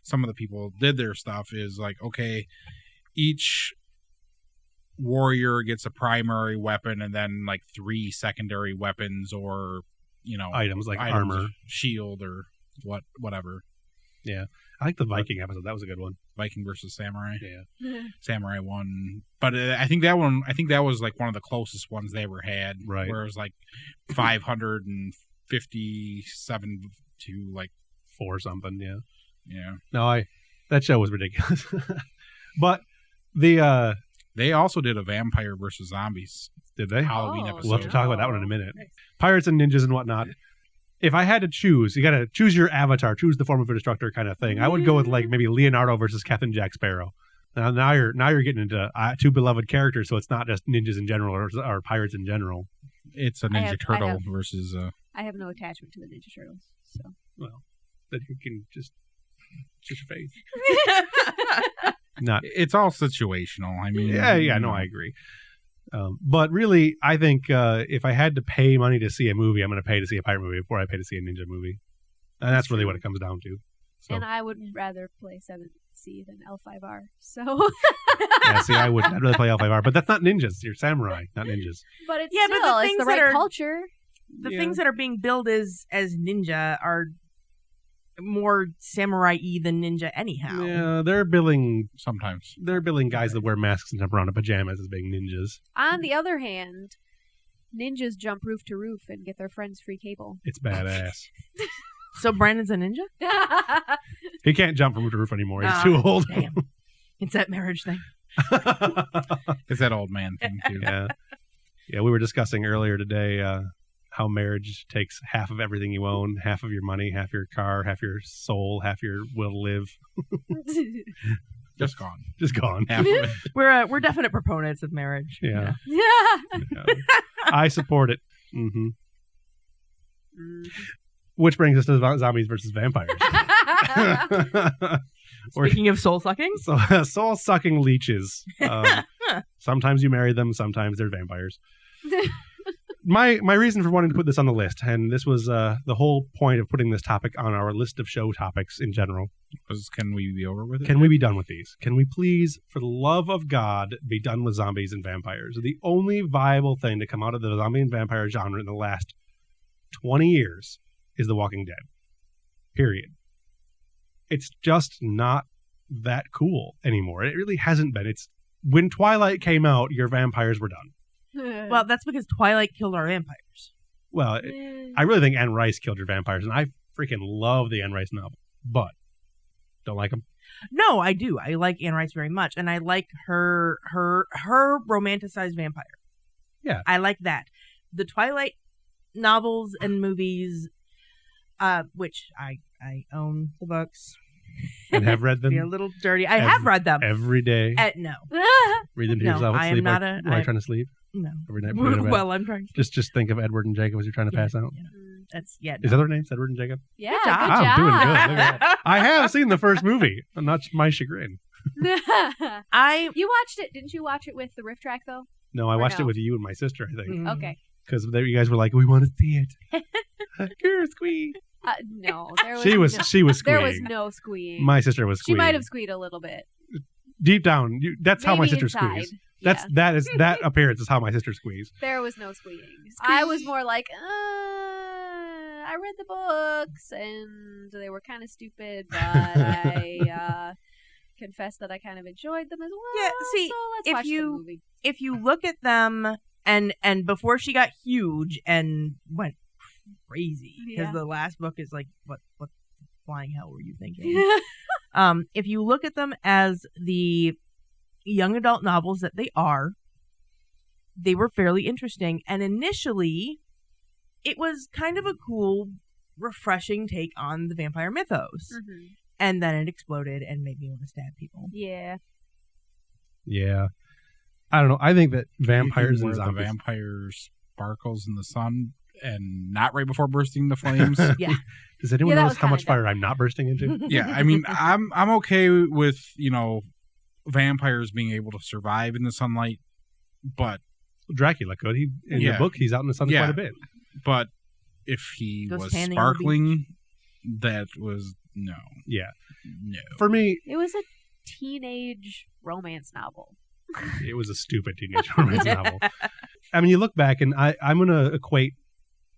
some of the people did their stuff is like, okay, each warrior gets a primary weapon and then like 3 secondary weapons or, items like armor, shield, or whatever. Yeah. I like the Viking episode. That was a good one. Viking versus Samurai. Yeah. Samurai won. But I think that was like one of the closest ones they ever had. Right. Where it was like 557 to like 4 something. Yeah. Yeah. No, that show was ridiculous. But they also did a vampire versus zombies. Did they? Halloween episode. We'll have to talk about that one in a minute. Pirates and ninjas and whatnot. If I had to choose, you got to choose your avatar, choose the form of your destructor kind of thing. I would go with like maybe Leonardo versus Captain Jack Sparrow. Now you're getting into 2 beloved characters, so it's not just ninjas in general or pirates in general. It's a Ninja Turtle versus. I have no attachment to the Ninja Turtles, so. Well, then you can just your face. It's all situational. I mean, yeah, no, I agree. But really, I think if I had to pay money to see a movie, I'm going to pay to see a pirate movie before I pay to see a ninja movie. And that's really what it comes down to. So. And I would rather play 7C than L5R. So. Yeah, see, I'd rather play L5R. But that's not ninjas. You're samurai, not ninjas. But it's but the things it's the right culture. The things that are being billed as ninja are more samurai-y than ninja anyhow. Yeah, they're billing guys that wear masks and jump around in pajamas as being ninjas. On the other hand, ninjas jump roof to roof and get their friends free cable. It's badass. So Brandon's a ninja? He can't jump from roof to roof anymore. He's too old. Damn. It's that marriage thing. It's that old man thing, too. Yeah, we were discussing earlier today how marriage takes half of everything you own, half of your money, half your car, half your soul, half your will to live. Just gone. Just gone. We're definite proponents of marriage. Yeah. I support it. Mm-hmm. Which brings us to zombies versus vampires. Speaking of soul sucking, soul sucking leeches. Sometimes you marry them, sometimes they're vampires. My reason for wanting to put this on the list, and this was the whole point of putting this topic on our list of show topics in general. Can we be over with it? Can we be done with these? Can we please, for the love of God, be done with zombies and vampires? The only viable thing to come out of the zombie and vampire genre in the last 20 years is The Walking Dead. Period. It's just not that cool anymore. It really hasn't been. When Twilight came out, your vampires were done. Well, that's because Twilight killed our vampires. Well, I really think Anne Rice killed your vampires, and I freaking love the Anne Rice novel. But Don't like them? No, I do. I like Anne Rice very much, and I like her romanticized vampire. Yeah, I like that. The Twilight novels and movies, which I own the books and have read them. Be a little dirty. I have read them every day. No, read them to yourself. I am not a. While trying to sleep. No, every night. Well, I'm trying. Just think of Edward and Jacob as you're trying to pass out. That's Is that their names? Edward and Jacob. Yeah, good job. I'm doing good. Look at that. I have seen the first movie. Not my chagrin. You watched it, didn't you? Watch it with the riff track though? No, I watched it with you and my sister. I think. Okay. Because you guys were like, we want to see it. You're a squee. No, there was she was squeeing. There was no squeeing. My sister was squeeing. She might have squeed a little bit. Deep down, that's how my sister inside. squeezed. That appearance is how my sister squeezed. There was no squeeing. I was more like, I read the books and they were kind of stupid, but I confess that I kind of enjoyed them as well. Yeah, see, so let's watch the movie. If you look at them and before she got huge and went crazy, because the last book is like, what flying hell were you thinking? If you look at them as the young adult novels that they were fairly interesting, and initially it was kind of a cool, refreshing take on the vampire mythos. Mm-hmm. And then it exploded and made me want to stab people. Yeah. I don't know. I think that vampires and the zombies. vampire sparkles in the sun and not right before bursting into flames. Yeah. Does anyone notice how much fire I'm not bursting into? Yeah, I mean, I'm okay with, vampires being able to survive in the sunlight, but Dracula could. In the book, he's out in the sun quite a bit. But if he was sparkling, that was no. Yeah. No. For me, it was a teenage romance novel. It was a stupid teenage romance novel. I mean, you look back, and I'm going to equate.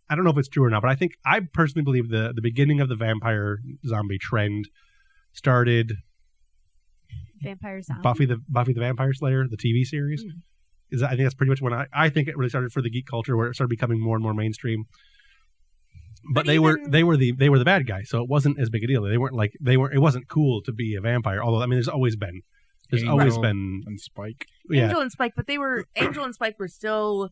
I don't know if it's true or not, but I personally believe the beginning of the vampire zombie trend started. Vampire zombie. Buffy the Vampire Slayer, the TV series. I think that's pretty much when I think it really started for the geek culture, where it started becoming more and more mainstream. But they were the bad guys, so it wasn't as big a deal. It wasn't cool to be a vampire. Although, I mean, there's always been and Spike. Angel and Spike, but Angel and Spike were still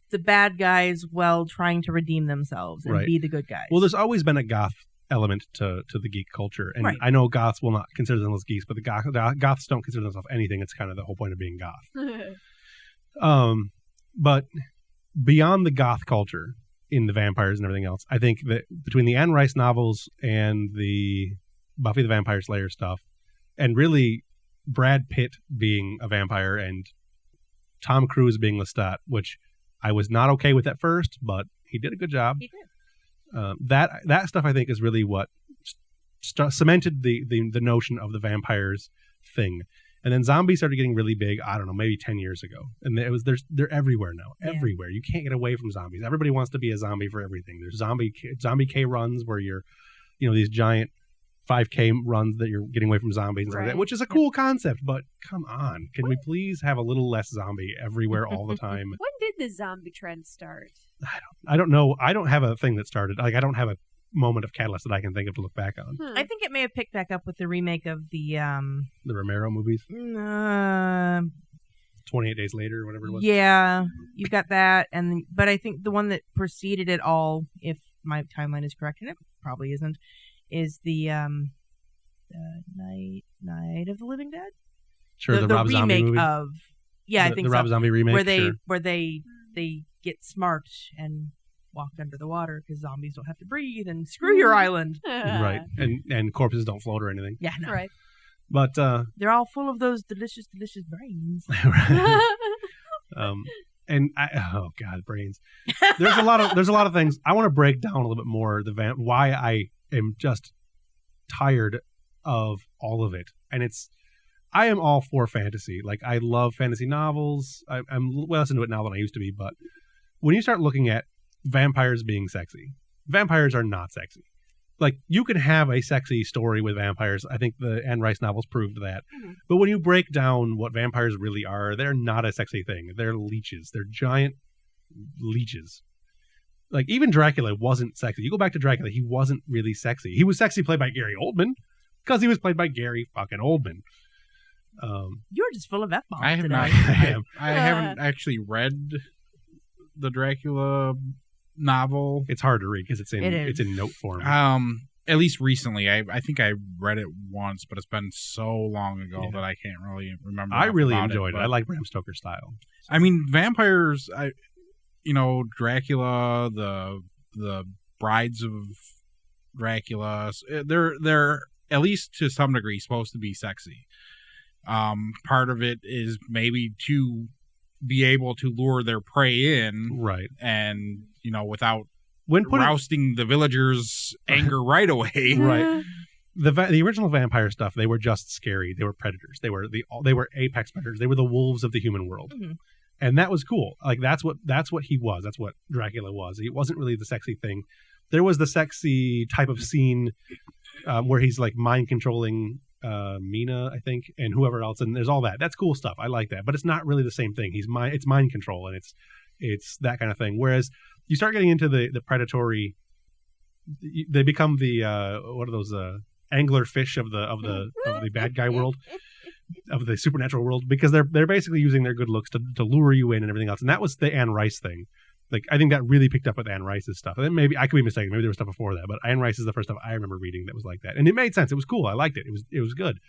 the bad guys while trying to redeem themselves and be the good guys. Well, there's always been a goth element to the geek culture, and I know goths will not consider themselves geeks, but the goths don't consider themselves anything. It's kind of the whole point of being goth. But beyond the goth culture in the vampires and everything else, I think that between the Anne Rice novels and the Buffy the Vampire Slayer stuff, and really Brad Pitt being a vampire and Tom Cruise being Lestat, which I was not okay with at first, but he did a good job. He did. That stuff I think is really what cemented the notion of the vampires thing. And then zombies started getting really big, I don't know, maybe 10 years ago. And they're everywhere now. Yeah. Everywhere. You can't get away from zombies. Everybody wants to be a zombie for everything. There's zombie K runs where you're, these giant 5K runs that you're getting away from zombies and stuff like that, which is a cool concept, but come on. Can we please have a little less zombie everywhere all the time? When did the zombie trend start? I don't know. I don't have a thing that started. I don't have a moment of catalyst that I can think of to look back on. I think it may have picked back up with the remake of the Romero movies. 28 Days Later, or whatever it was. Yeah, you've got that, but I think the one that preceded it all, if my timeline is correct, and it probably isn't, is the Night of the Living Dead. Sure, the Rob Zombie movie. I think the Rob Zombie remake, where they get smart and walk under the water because zombies don't have to breathe and screw your island. Right, and corpses don't float or anything. Yeah, no. Right. But they're all full of those delicious brains. And oh god, brains. There's a lot of things I want to break down a little bit more. Why I am just tired of all of it, and I am all for fantasy. Like, I love fantasy novels. I'm less into it now than I used to be. But when you start looking at vampires being sexy, vampires are not sexy. Like, you can have a sexy story with vampires. I think the Anne Rice novels proved that. Mm-hmm. But when you break down what vampires really are, they're not a sexy thing. They're leeches. They're giant leeches. Like, even Dracula wasn't sexy. You go back to Dracula, he wasn't really sexy. He was sexy played by Gary Oldman. because he was played by Gary fucking Oldman. You're just full of F-bombs I have today. not. I haven't actually read the Dracula novel. It's hard to read because it's is. in note form. At least recently, I think I read it once, but it's been so long ago that I can't really remember. I really about enjoyed it. But I like Bram Stoker's style. I mean, vampires. Dracula, the brides of Dracula. They're at least to some degree supposed to be sexy. Part of it is maybe to be able to lure their prey in, right? And without rousting the villagers' anger right away, right? The original vampire stuff, they were just scary. They were predators. They were apex predators. They were the wolves of the human world, and that was cool. Like that's what he was. That's what Dracula was. He wasn't really the sexy thing. There was the sexy type of scene where he's like mind controlling Mina, I think, and whoever else, and there's all that. That's cool stuff. I like that, but it's not really the same thing. It's mind control, and it's that kind of thing. Whereas you start getting into the predatory, they become the what are those angler fish of the bad guy world, of the supernatural world, because they're basically using their good looks to lure you in and everything else. And that was the Anne Rice thing. Like, I think that really picked up with Anne Rice's stuff. And then maybe I could be mistaken. Maybe there was stuff before that, but Anne Rice is the first stuff I remember reading that was like that, and it made sense. It was cool. I liked it. It was good.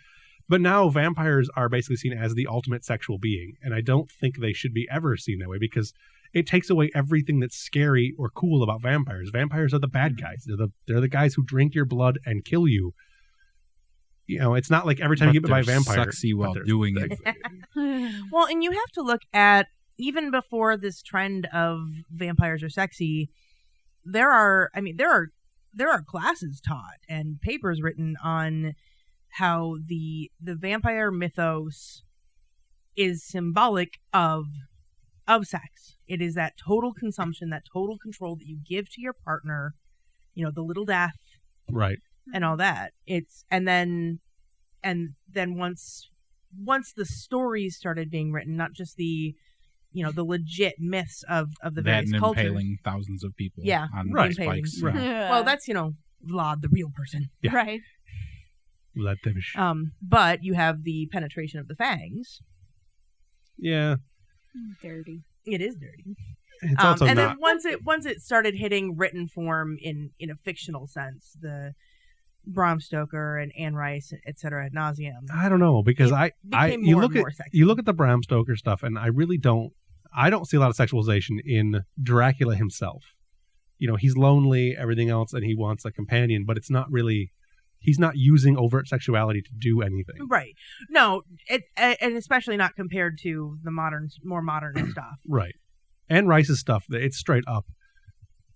But now vampires are basically seen as the ultimate sexual being, and I don't think they should be ever seen that way, because it takes away everything that's scary or cool about vampires. Vampires are the bad guys. They're the guys who drink your blood and kill you. It's not like every time you get bit by a vampire, sexy while doing it. Well, and you have to look at, even before this trend of vampires are sexy, there are classes taught and papers written on how the vampire mythos is symbolic of sex. It is that total consumption, that total control that you give to your partner, the little death, right, and all that. And then once the stories started being written, not just the legit myths of the various cultures. Impaling thousands of people on spikes. Right. Well, that's, Vlad, the real person. Yeah. Right. Vlad Tepes. But you have the penetration of the fangs. Yeah. Dirty. It is dirty. It's also and not. then once it started hitting written form in a fictional sense, the Bram Stoker and Anne Rice, etc. ad nauseum. I don't know, because you look at the Bram Stoker stuff, and I don't see a lot of sexualization in Dracula himself. He's lonely, everything else, and he wants a companion, but it's not really. He's not using overt sexuality to do anything. Right. No, and especially not compared to the more modern stuff. Right. Anne Rice's stuff, it's straight up,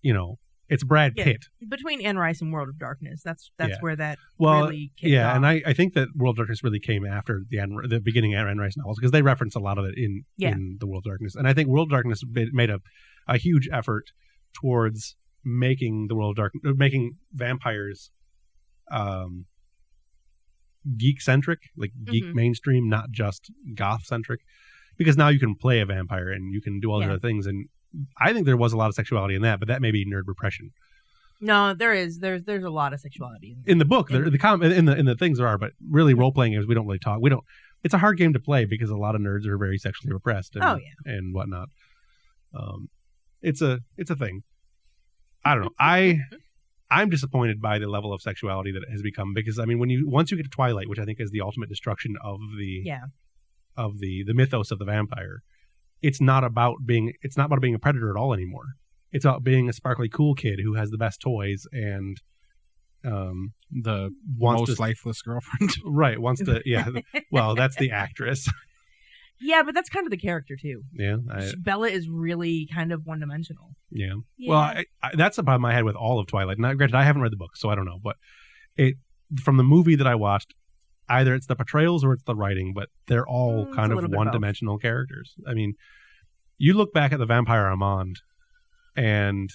it's Brad Pitt. Between Anne Rice and World of Darkness, that's where that really kicked off. And I think that World of Darkness really came after the beginning of Anne Rice novels, because they reference a lot of it in the World of Darkness. And I think World of Darkness made a huge effort towards making the World of Darkness, making vampires geek centric, like geek mainstream, not just goth centric, because now you can play a vampire and you can do all the other things. And I think there was a lot of sexuality in that, but that may be nerd repression. No, there's a lot of sexuality in the book. In the things there are, but really role playing games we don't really talk. We don't. It's a hard game to play because a lot of nerds are very sexually repressed. And, and whatnot. It's a thing. I don't know. I'm disappointed by the level of sexuality that it has become, because I mean, once you get to Twilight, which I think is the ultimate destruction of the mythos of the vampire, it's not about being a predator at all anymore. It's about being a sparkly cool kid who has the best toys and the most lifeless girlfriend. Right. Well, that's the actress. Yeah, but that's kind of the character too. Yeah. Bella is really kind of one-dimensional. Yeah. Well, that's the problem I had with all of Twilight. Now, granted, I haven't read the book, so I don't know. But from the movie that I watched, either it's the portrayals or it's the writing, but they're all kind of one-dimensional characters. I mean, you look back at the vampire Armand, and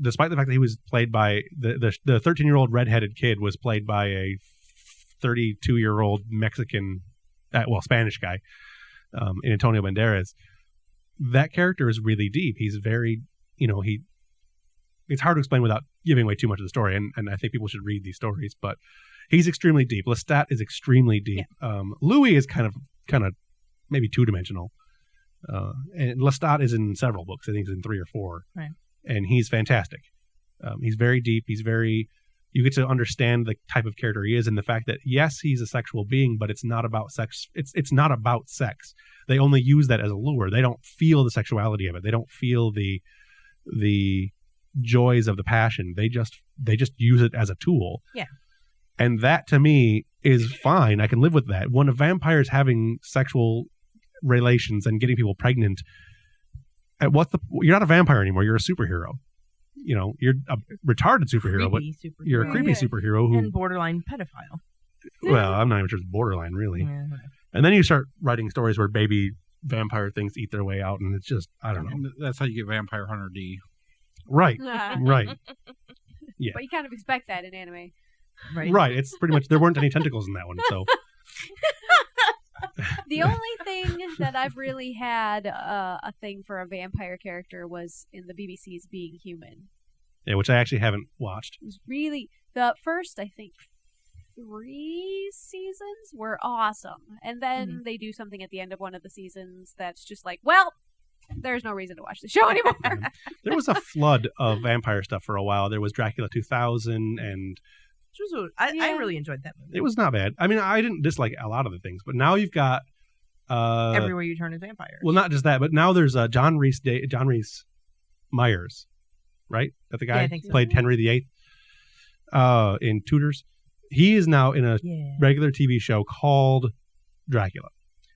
despite the fact that he was played by the 13-year-old redheaded kid was played by a 32-year-old Mexican, Spanish guy, in Antonio Banderas. That character is really deep. He's very, it's hard to explain without giving away too much of the story, and I think people should read these stories, but He's extremely deep. Lestat is extremely deep. Louis is kind of maybe two-dimensional. And Lestat is in several books. I think he's in 3 or 4. Right. And he's fantastic. He's very deep. You get to understand the type of character he is, and the fact that, yes, he's a sexual being, but it's not about sex. It's not about sex. They only use that as a lure. They don't feel the sexuality of it. They don't feel the joys of the passion. They just use it as a tool. Yeah. And that, to me, is fine. I can live with that. When a vampire is having sexual relations and getting people pregnant, you're not a vampire anymore. You're a superhero. You're a retarded superhero, but you're a creepy superhero who and borderline pedophile. Well, I'm not even sure it's borderline, really. Yeah. And then you start writing stories where baby vampire things eat their way out, and it's just, I don't know. And that's how you get Vampire Hunter D. Right. Right. Yeah. But you kind of expect that in anime. Right. It's pretty much, there weren't any tentacles in that one, so. The only thing that I've really had a thing for a vampire character was in the BBC's Being Human. Yeah, which I actually haven't watched. It was really, the first, I think, 3 seasons were awesome. And then they do something at the end of one of the seasons that's just like, well, there's no reason to watch the show anymore. There was a flood of vampire stuff for a while. There was Dracula 2000 and... I really enjoyed that movie. It was not bad. I mean, I didn't dislike a lot of the things, but now you've got... Everywhere You Turn is Vampires. Well, not just that, but now there's John Rhys Myers, right? That the guy I think so. played Henry VIII in Tudors. He is now in a regular TV show called Dracula.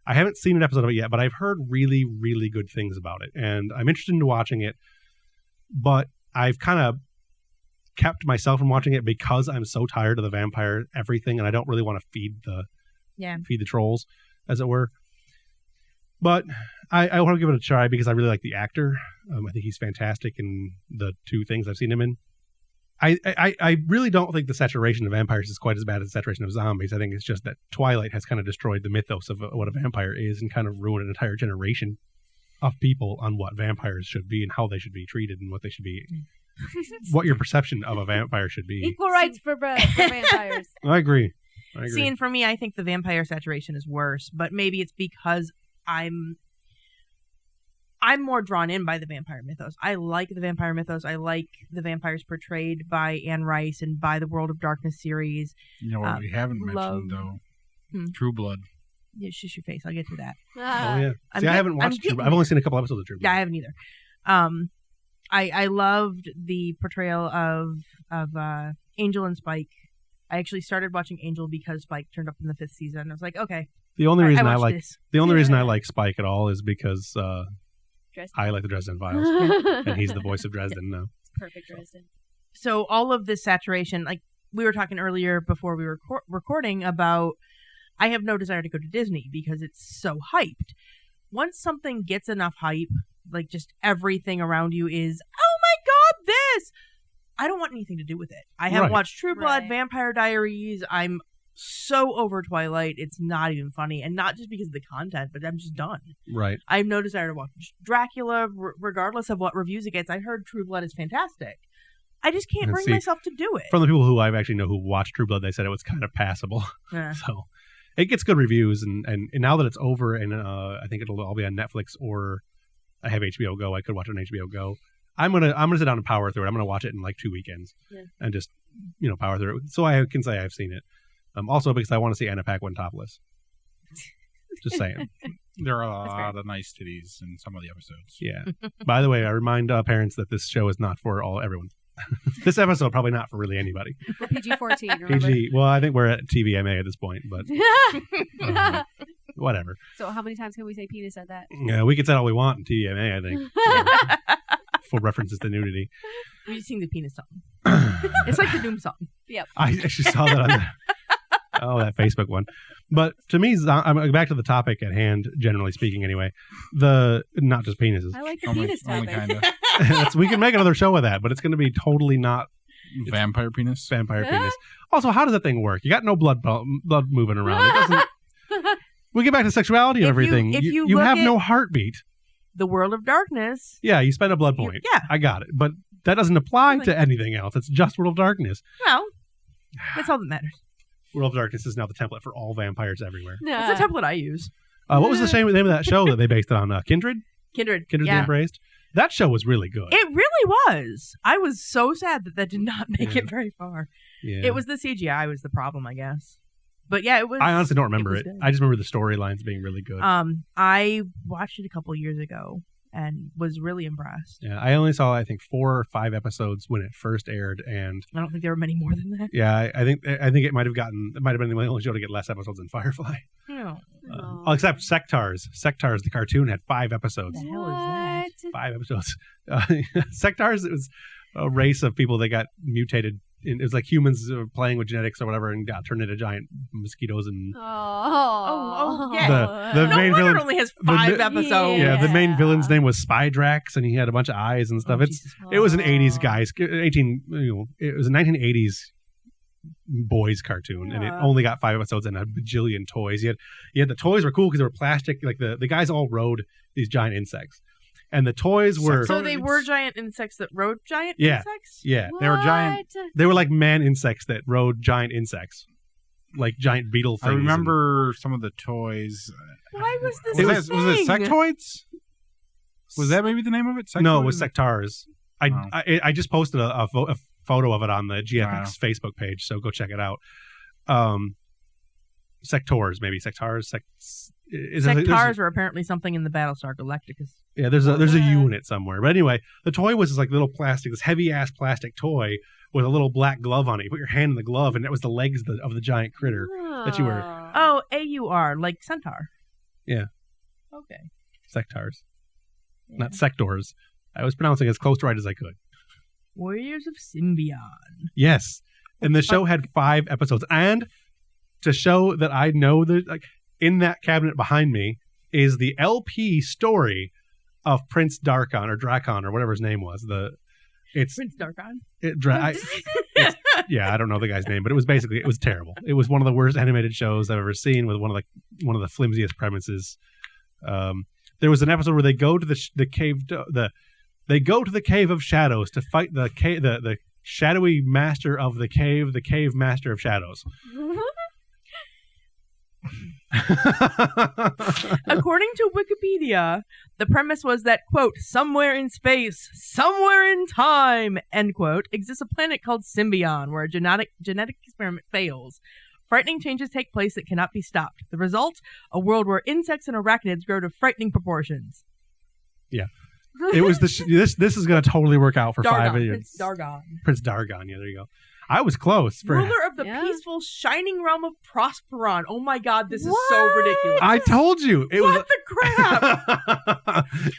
I haven't seen an episode of it yet, but I've heard really, really good things about it, and I'm interested in watching it, but I've kind of kept myself from watching it because I'm so tired of the vampire everything, and I don't really want to feed the trolls, as it were. But I want to give it a try because I really like the actor. I think he's fantastic in the 2 things I've seen him in. I really don't think the saturation of vampires is quite as bad as the saturation of zombies. I think it's just that Twilight has kind of destroyed the mythos of what a vampire is and kind of ruined an entire generation of people on what vampires should be and how they should be treated and what they should be, what your perception of a vampire should be. Equal rights for vampires. I agree. See, and for me, I think the vampire saturation is worse, but maybe it's because I'm more drawn in by the vampire mythos. I like the vampire mythos. I like the vampires portrayed by Anne Rice and by the World of Darkness series. You know what we haven't mentioned, though? True Blood. Yeah, shush your face. I'll get to that. Oh, yeah. I haven't watched True Blood. I've only seen a couple episodes of True Blood. Yeah, I haven't either. I loved the portrayal of Angel and Spike. I actually started watching Angel because Spike turned up in the 5th season. I was like, okay. The only reason I like Spike at all is because I like the Dresden Files, and he's the voice of Dresden now. It's perfect Dresden. So all of this saturation, like we were talking earlier before we were recording about, I have no desire to go to Disney because it's so hyped. Once something gets enough hype, like just everything around you is, oh my God, this! I don't want anything to do with it. I haven't watched True Blood, Vampire Diaries. I'm so over Twilight, it's not even funny. And not just because of the content, but I'm just done. Right. I have no desire to watch Dracula, regardless of what reviews it gets. I heard True Blood is fantastic. I just can't bring myself to do it. From the people who I actually know who watched True Blood, they said it was kind of passable. Yeah. So it gets good reviews, and now that it's over, and I think it'll all be on Netflix, or I have HBO Go. I could watch it on HBO Go. I'm gonna sit down and power through it. I'm gonna watch it in like 2 weekends and just power through it, so I can say I've seen it. Also because I want to see Anna Paquin topless. Just saying. There are a lot of nice titties in some of the episodes. Yeah. By the way, I remind parents that this show is not for everyone. This episode probably not for really anybody. We're PG-14. Remember? PG. Well, I think we're at TVMA at this point, but whatever. So how many times can we say penis at that? Yeah, we can say all we want in TVMA, I think. For references to nudity. We just sing the penis song. It's like the Doom song. Yep. I actually saw that on that Facebook one. But to me, I'm back to the topic at hand, generally speaking anyway. Not just penises. I like the penis topic. We can make another show of that, but it's going to be totally not vampire penis. Vampire penis. Also, how does that thing work? You got no blood moving around. It doesn't. We get back to sexuality and everything. You have no heartbeat. The World of Darkness. Yeah, you spend a blood point. Yeah. I got it. But that doesn't apply to anything else. It's just World of Darkness. Well, that's all that matters. World of Darkness is now the template for all vampires everywhere. That's a template I use. What was the name of that show that they based it on? Kindred? Kindred. Kindred Yeah. Embraced? That show was really good. It really was. I was so sad that did not make it very far. Yeah. It was the CGI was the problem, I guess. But yeah, it was. I honestly don't remember it. good. I just remember the storylines being really good. I watched it a couple years ago and was really impressed. Yeah, I only saw, I think, 4 or 5 episodes when it first aired, and I don't think there were many more than that. yeah, I think it might have been the only show to get less episodes than Firefly. No. Except Sectars. Sectars, the cartoon, had 5 episodes. The hell is that? 5 episodes. Sectars, it was a race of people that got mutated. It was like humans playing with genetics or whatever and got turned into giant mosquitoes. And yeah. the No main wonder villain it only has 5 episodes. Yeah, the main villain's name was Spydrax, and he had a bunch of eyes and stuff. It was an 80s guys, it was a 1980s boys cartoon, and it only got 5 episodes and a bajillion toys. You had the toys were cool because they were plastic. Like the guys all rode these giant insects. And the toys were... So they were giant insects that rode giant Yeah. insects? Yeah. They were giant. They were like man insects that rode giant insects. Like giant beetle things. I remember some of the toys. Why was this Was it Sectoids? Was that maybe the name of it? No, it was Sectars. I just posted a photo of it on the GFX Facebook page, so go check it out. Sectors, maybe. Sectars. Sectars were apparently something in the Battlestar Galacticus. Yeah, there's a U in it somewhere. But anyway, the toy was this like little plastic, this heavy ass plastic toy with a little black glove on it. You put your hand in the glove, and that was the legs of the giant critter that you were. Oh, AUR, like centaur. Yeah. Okay. Sectars, not sectors. I was pronouncing as close to right as I could. Warriors of Symbion. Yes, and the show had 5 episodes, and to show that I know that, like, in that cabinet behind me is the LP story of Prince Darkon or Drakon or whatever his name was. It's Prince Darkon. Yeah, I don't know the guy's name, but it was terrible. It was one of the worst animated shows I've ever seen, with one of the flimsiest premises. There was an episode where they go to the cave. They go to the Cave of Shadows to fight the shadowy master of the cave master of shadows. According to Wikipedia, the premise was that, quote, somewhere in space, somewhere in time, end quote, exists a planet called Symbion where a genetic experiment fails. Frightening changes take place that cannot be stopped. The result? A world where insects and arachnids grow to frightening proportions. Yeah. It was this is going to totally work out for Dargon, 5 minutes. Prince Dargon. Prince Dargon. Yeah, there you go. I was close. Ruler of the peaceful, shining realm of Prosperon. Oh my God, this is so ridiculous. I told you. What the crap?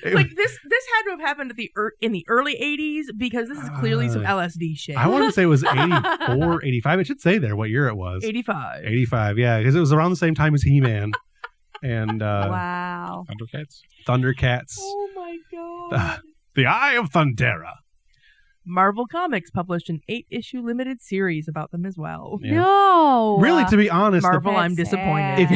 Like this had to have happened in the early 80s because this is clearly some LSD shit. I want to say it was 84, 85. It should say there what year it was. 85. 85, yeah, because it was around the same time as He-Man. And wow. Thundercats. Oh my God. The Eye of Thundera. Marvel Comics published an 8-issue limited series about them as well. Yeah. No. Really, to be honest, Marvel, I'm disappointed. If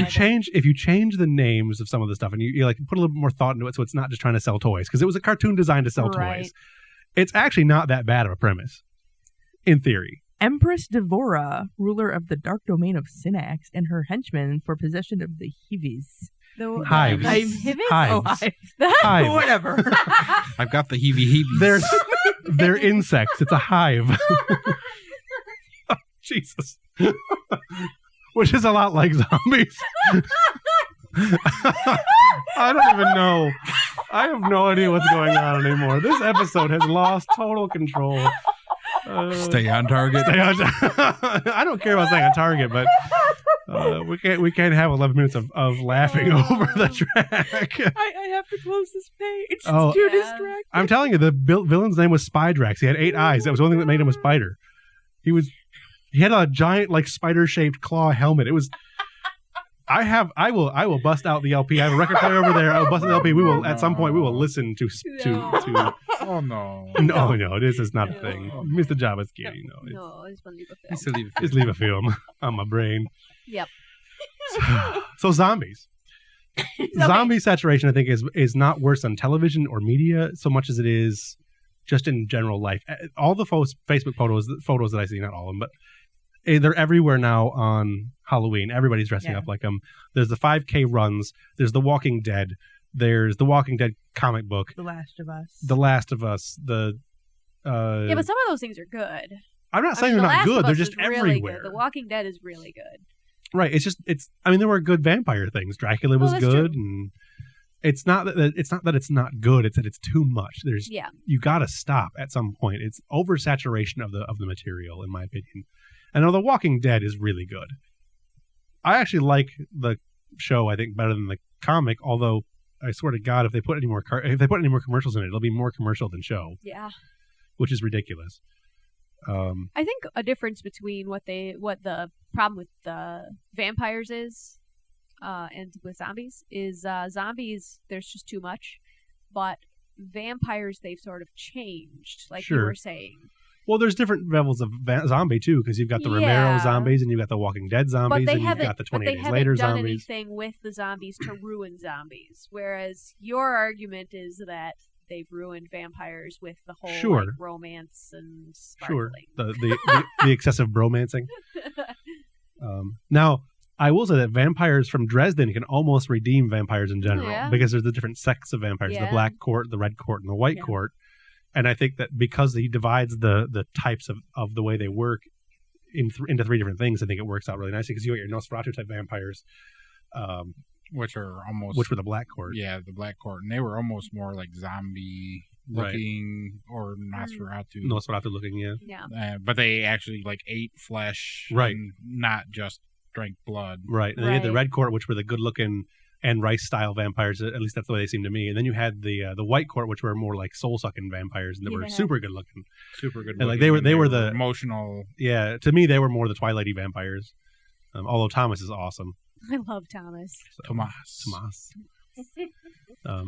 you change the names of some of the stuff and you like put a little more thought into it, so it's not just trying to sell toys, because it was a cartoon designed to sell toys. It's actually not that bad of a premise, in theory. Empress Devora, ruler of the dark domain of Synax, and her henchmen for possession of the Hivis. Hives. Hives. Hives. Oh, hives. Hives. Whatever. I've got the heebie-heebies. They're insects. It's a hive. Oh, Jesus. Which is a lot like zombies. I don't even know. I have no idea what's going on anymore. This episode has lost total control. Stay on target. I don't care about staying on target, but we can't have 11 minutes of laughing over the track. I have to close this page. It's too distracting. I'm telling you, the villain's name was Spydrax. He had 8 eyes. That was the only thing that made him a spider. He had a giant, like, spider-shaped claw helmet. It was. I will bust out the LP. I have a record player over there. I'll bust out the LP. We will at some point. We will listen to. Oh no! No, this is not a thing. Mr. Jabba's kidding. No, it's one leave a film. Just leave a film on my brain. Yep. So zombies. Zombie saturation, I think, is not worse on television or media so much as it is just in general life. All the Facebook photos that I see, not all of them, but they're everywhere now on Halloween. Everybody's dressing up like them. There's the 5K runs. There's The Walking Dead. There's the Walking Dead comic book. The Last of Us. The Last of Us. Yeah, but some of those things are good. I'm not saying they're not good. They're just really everywhere. Good. The Walking Dead is really good. Right. I mean, there were good vampire things. Dracula was good, and it's not that it's not good. It's that it's too much. You got to stop at some point. It's oversaturation of the material, in my opinion. And The Walking Dead is really good. I actually like the show, I think, better than the comic. Although I swear to God, if they put any more commercials in it, it'll be more commercial than show. Yeah. Which is ridiculous. I think a difference between what the problem with the vampires is, and with zombies is zombies. There's just too much, but vampires they've sort of changed, like you were saying. Well, there's different levels of zombie too, because you've got the Romero zombies and you've got the Walking Dead zombies, and you've got the 28 Days Later zombies. But they haven't done anything with the zombies to ruin zombies. Whereas your argument is that they've ruined vampires with the whole like, romance and sparkling. The excessive bromancing. Now, I will say that vampires from Dresden can almost redeem vampires in general because there's the different sects of vampires: the Black Court, the Red Court, and the White Court. And I think that because he divides the types of the way they work into three different things, I think it works out really nicely because you got your Nosferatu type vampires, which were the Black Court. Yeah, the Black Court, and they were almost more like zombie looking or Nosferatu looking. Yeah. But they actually like ate flesh, and not just drank blood. Right. And they had the Red Court, which were the good looking and rice style vampires. At least that's the way they seemed to me. And then you had the White Court, which were more like soul sucking vampires, and they were super good looking. And like they were the emotional. Yeah, to me they were more the Twilighty vampires. Although Thomas is awesome. I love Thomas. Tomas.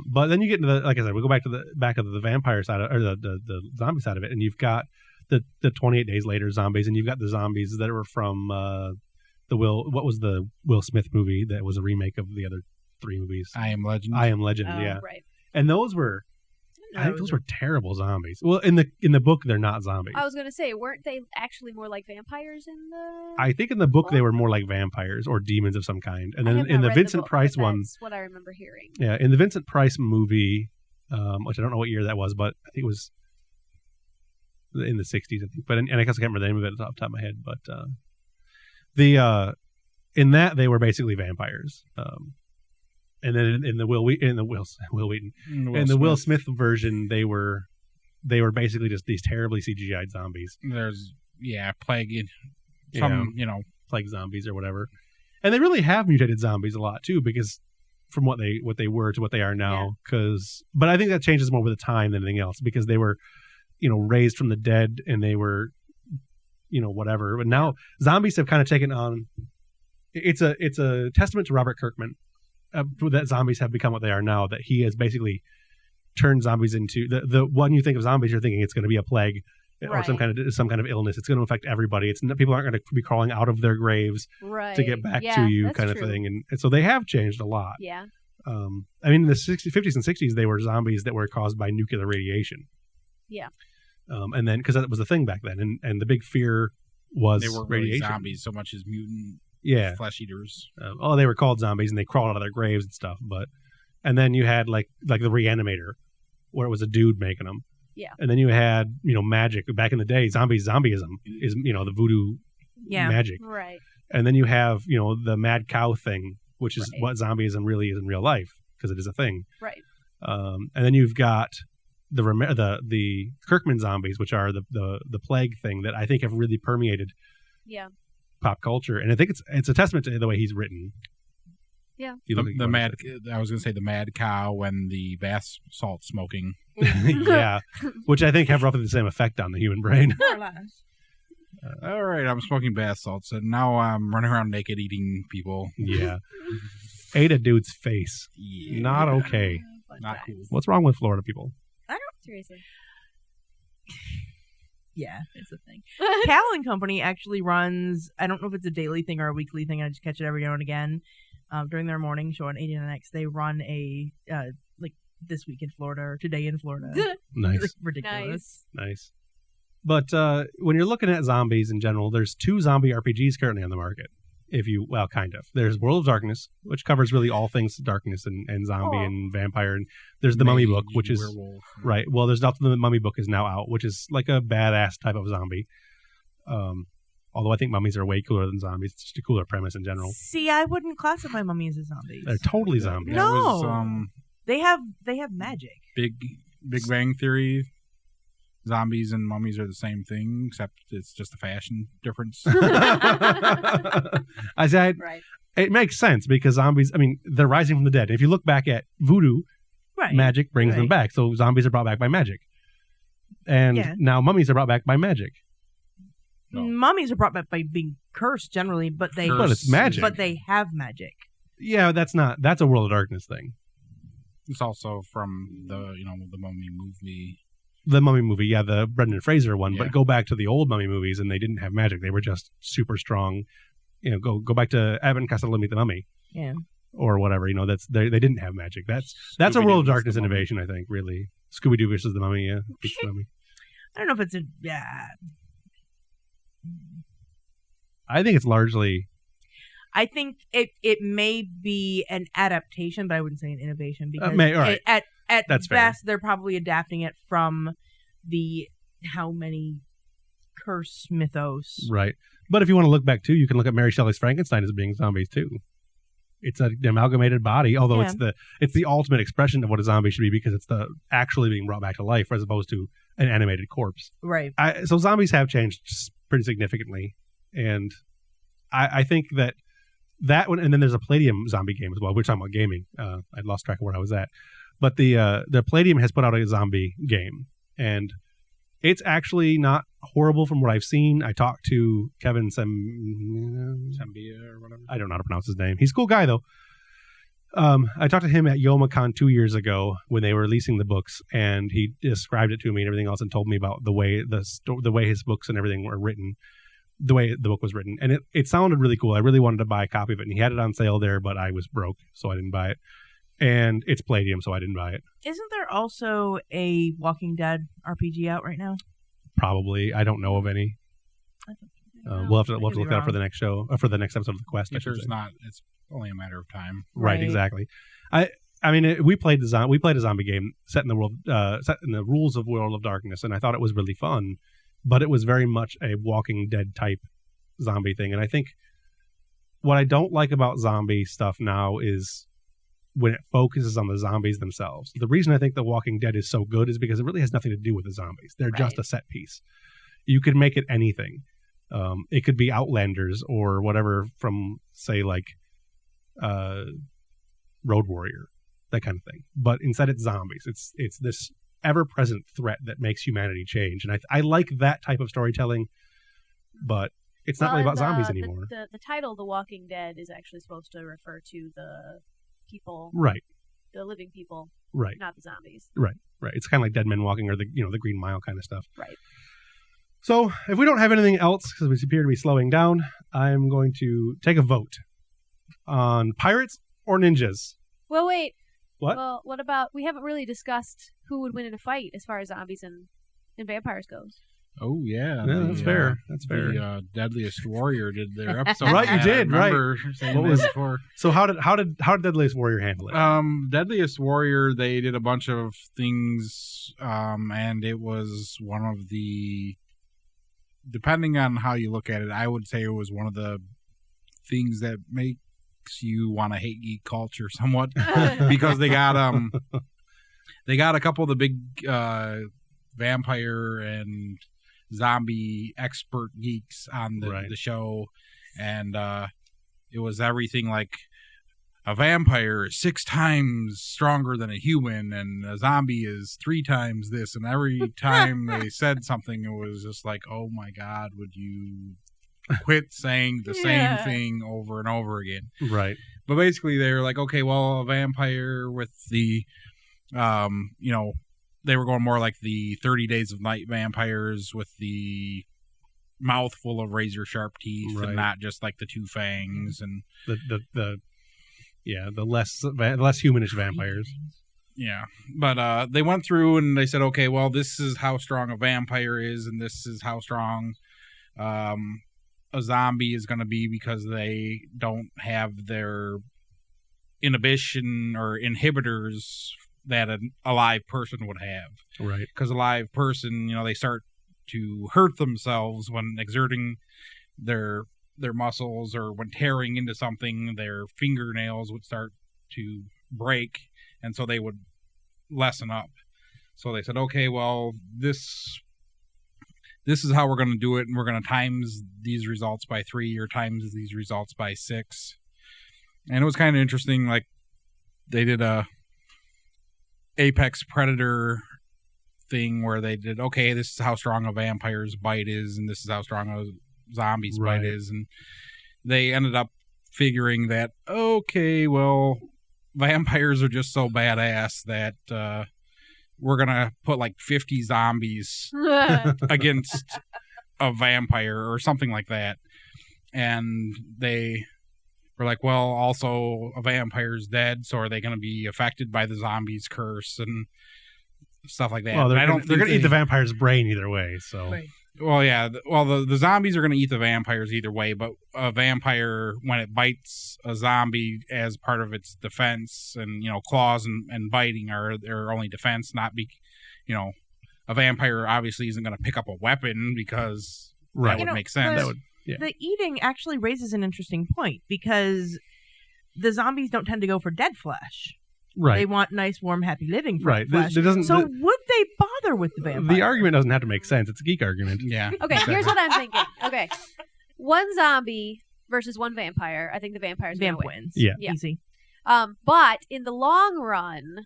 But then you get into like I said, we go back to the vampire side or the zombie side of it, and you've got the 28 Days Later zombies, and you've got the zombies that were from what was the Will Smith movie that was a remake of the other 3 movies? I Am Legend. Yeah. Right. And those were terrible zombies. Well, in the book they're not zombies. I was going to say, weren't they actually more like vampires in the I think in the book they were more like vampires or demons of some kind. And then in the Vincent Price one, that's what I remember hearing. Yeah, in the Vincent Price movie, which I don't know what year that was, but I think it was in the 60s, I think. But and I guess I can't remember the name of it off the top of my head, but in that they were basically vampires. And then in the Will Smith version, they were basically just these terribly CGI'd zombies. There's plague, plague zombies or whatever, and they really have mutated zombies a lot too, because from what they were to what they are now. But I think that changes more with the time than anything else, because they were, raised from the dead and they were, whatever. But now zombies have kind of taken on. It's a testament to Robert Kirkman. That zombies have become what they are now, that he has basically turned zombies into the when you think of zombies, you're thinking it's going to be a plague or some kind of illness. It's going to affect everybody. People aren't going to be crawling out of their graves to get back to you, kind of thing. And so they have changed a lot. Yeah. I mean, in the 50s and 60s, they were zombies that were caused by nuclear radiation. Yeah. And then because that was the thing back then, and the big fear was they weren't radiation. Really zombies so much as mutant. Flesh eaters. They were called zombies, and they crawled out of their graves and stuff. And then you had like the Reanimator, where it was a dude making them. Yeah. And then you had magic back in the day. Zombieism is the voodoo magic. Right. And then you have the mad cow thing, which is what zombieism really is in real life, because it is a thing. Right. And then you've got the Kirkman zombies, which are the plague thing that I think have really permeated. Yeah. Pop culture, and I think it's a testament to the way he's written. Yeah, the mad. I was going to say the mad cow and the bath salt smoking. Yeah, which I think have roughly the same effect on the human brain. More or less. All right, I'm smoking bath salts, and now I'm running around naked eating people. Yeah, ate a dude's face. Yeah. Not okay. Not cool. What's wrong with Florida people? I don't seriously. Yeah, it's a thing. Cal and Company actually runs, I don't know if it's a daily thing or a weekly thing, I just catch it every now and again. During their morning show on 89X, they run a, like, this week in Florida or today in Florida. Nice. It's ridiculous. Nice. But when you're looking at zombies in general, there's 2 zombie RPGs currently on the market. Kind of. There's World of Darkness, which covers really all things darkness and zombie and vampire. And there's the Mummy book, which is werewolf. right. Well, there's also the Mummy book is now out, which is like a badass type of zombie. Although I think mummies are way cooler than zombies. It's just a cooler premise in general. See, I wouldn't classify mummies as zombies. They're totally zombies. No, they have magic. Big Bang Theory. Zombies and mummies are the same thing, except it's just a fashion difference. I said, Right. it makes sense because zombies, I mean, they're rising from the dead. If you look back at voodoo, magic brings them back. So zombies are brought back by magic. And now mummies are brought back by magic. Mummies are brought back by being cursed generally, but it's magic. But they have magic. Yeah, that's a World of Darkness thing. It's also from the Mummy movie. The Mummy movie, yeah, the Brendan Fraser one. Yeah. But go back to the old Mummy movies, and they didn't have magic. They were just super strong. Go back to Abbott and Costello Meet the Mummy. Yeah. Or whatever. They didn't have magic. That's a World of Darkness innovation, I think. Really, Scooby-Doo versus the Mummy. Yeah, the Mummy. I don't know if it's I think it's largely. I think it may be an adaptation, but I wouldn't say an innovation because all right. At That's best, fair. they're probably adapting it from the how many curse mythos. Right. But if you want to look back too, you can look at Mary Shelley's Frankenstein as being zombies too. It's an amalgamated body, although it's the ultimate expression of what a zombie should be because it's the actually being brought back to life as opposed to an animated corpse. Right. So zombies have changed pretty significantly, and I think that one, and then there's a Palladium zombie game as well. We're talking about gaming. I lost track of where I was at. But the Palladium has put out a zombie game, and it's actually not horrible from what I've seen. I talked to Kevin Sembia or whatever. I don't know how to pronounce his name. He's a cool guy, though. I talked to him at YomaCon 2 years ago when they were releasing the books, and he described it to me and everything else and told me about the way his books and everything were written, the way the book was written. And it sounded really cool. I really wanted to buy a copy of it, and he had it on sale there, but I was broke, so I didn't buy it. And it's Palladium, so I didn't buy it. Isn't there also a Walking Dead RPG out right now? Probably. I don't know of any. We'll have to look it up for the next show, or for the next episode of the Quest. If there's not, it's only a matter of time. Right, exactly. I mean, we played a zombie game set in the rules of World of Darkness, and I thought it was really fun, but it was very much a Walking Dead type zombie thing. And I think what I don't like about zombie stuff now is when it focuses on the zombies themselves. The reason I think The Walking Dead is so good is because it really has nothing to do with the zombies. They're just a set piece. You could make it anything. It could be Outlanders or whatever from, say, like Road Warrior, that kind of thing. But instead it's zombies. It's this ever-present threat that makes humanity change. And I like that type of storytelling, but it's not really about zombies anymore. The title, The Walking Dead, is actually supposed to refer to the people, right? The living people, right? Not the zombies, right? It's kind of like Dead Men Walking or the Green Mile kind of stuff, right? So if we don't have anything else, because we appear to be slowing down, I'm going to take a vote on pirates or ninjas. Well, wait. What? Well, what about, we haven't really discussed who would win in a fight as far as zombies and vampires goes. Oh yeah, that's fair. That's fair. The Deadliest Warrior did their episode. Right, you did. Right. What was before? So how did Deadliest Warrior handle it? Deadliest Warrior, they did a bunch of things, and it was one of the, depending on how you look at it, I would say it was one of the things that makes you want to hate geek culture somewhat, because they got a couple of the big vampire and zombie expert geeks on the show, and it was everything like a vampire is 6 times stronger than a human and a zombie is 3 times this, and every time they said something it was just like, oh my god, would you quit saying the same thing over and over again. Right. But basically they were like, okay, well, a vampire with the they were going more like the 30 Days of Night vampires with the mouth full of razor sharp teeth, and not just like the 2 fangs and the less humanish vampires. Yeah, but they went through and they said, okay, well, this is how strong a vampire is, and this is how strong a zombie is going to be because they don't have their inhibition or inhibitors that an alive person would have. Right. Because a live person, they start to hurt themselves when exerting their muscles, or when tearing into something, their fingernails would start to break. And so they would lessen up. So they said, okay, well, this is how we're going to do it, and we're going to times these results by 3 or times these results by 6. And it was kind of interesting. Like, they did a Apex Predator thing where they did, okay, this is how strong a vampire's bite is, and this is how strong a zombie's bite is. And they ended up figuring that, okay, well, vampires are just so badass that we're going to put like 50 zombies against a vampire or something like that. And they were like, well, also a vampire's dead, so are they going to be affected by the zombie's curse and stuff like that? Well, they're going to eat the vampire's brain either way, so... Right. Well, yeah. Well, the zombies are going to eat the vampires either way, but a vampire, when it bites a zombie as part of its defense, and, claws and biting are their only defense, a vampire obviously isn't going to pick up a weapon because that would make sense. The eating actually raises an interesting point, because the zombies don't tend to go for dead flesh. Right. They want nice, warm, happy living right. flesh. Would they bother with the vampire? The argument doesn't have to make sense. It's a geek argument. Yeah. Okay, here's what I'm thinking. Okay. One zombie versus one vampire. I think the vampire's going to win. Wins. Yeah. Easy. But in the long run,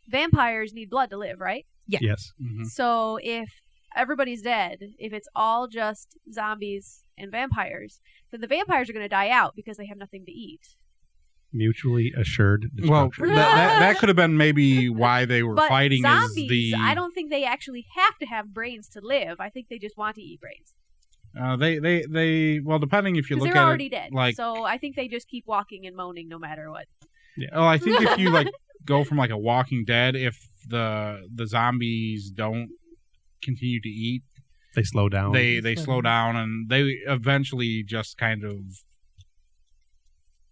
vampires need blood to live, right? Yeah. Yes. Mm-hmm. So if everybody's dead, if it's all just zombies and vampires, then the vampires are going to die out because they have nothing to eat. Mutually assured destruction. Well, that could have been maybe why they were But fighting. Zombies, I don't think they actually have to have brains to live. I think they just want to eat brains. They well, depending if you look at it, they're already dead. Like, so I think they just keep walking and moaning no matter what. Yeah. Well, I think if you go from a Walking Dead, if the zombies don't continue to eat, they slow down. They slow down, and they eventually just kind of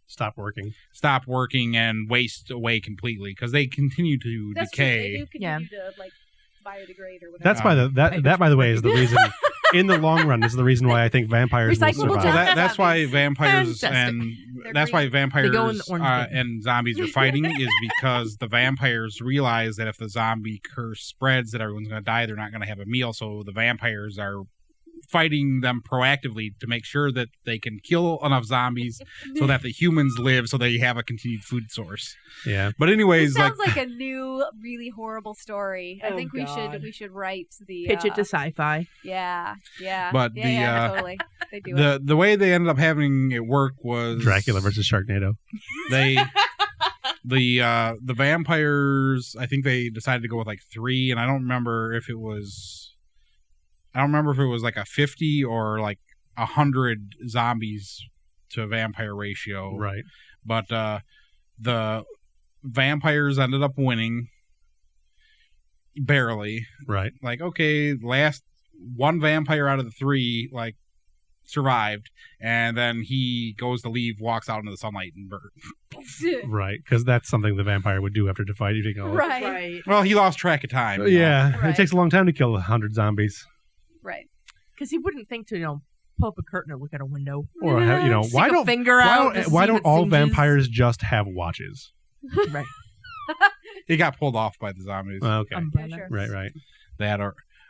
stop working and waste away completely because they continue to That's decay. True. They do continue to biodegrade or whatever. That's why that by the way is the reason. In the long run, this is the reason why I think vampires will survive. So that's why vampires and zombies are fighting is because the vampires realize that if the zombie curse spreads, that everyone's going to die. They're not going to have a meal, so the vampires are fighting them proactively to make sure that they can kill enough zombies so that the humans live, so they have a continued food source. Yeah. But anyways, this sounds like a new, really horrible story. I think we should write the pitch it to sci-fi. Yeah. But totally. They do the way they ended up having it work was Dracula versus Sharknado. The vampires, I think they decided to go with 3, and I don't remember if it was a 50 or 100 zombies to vampire ratio. Right. But the vampires ended up winning barely. Right. Okay, last one vampire out of the 3 survived, and then he goes to leave, walks out into the sunlight and burns. Right, because that's something the vampire would do after defeating right. Well, he lost track of time. Yeah, Right. It takes a long time to kill 100 zombies. Right. Because he wouldn't think to, pull up a curtain or look at a window. Or why don't all vampires just have watches? Right. He got pulled off by the zombies. Okay. Yeah, sure. Right. That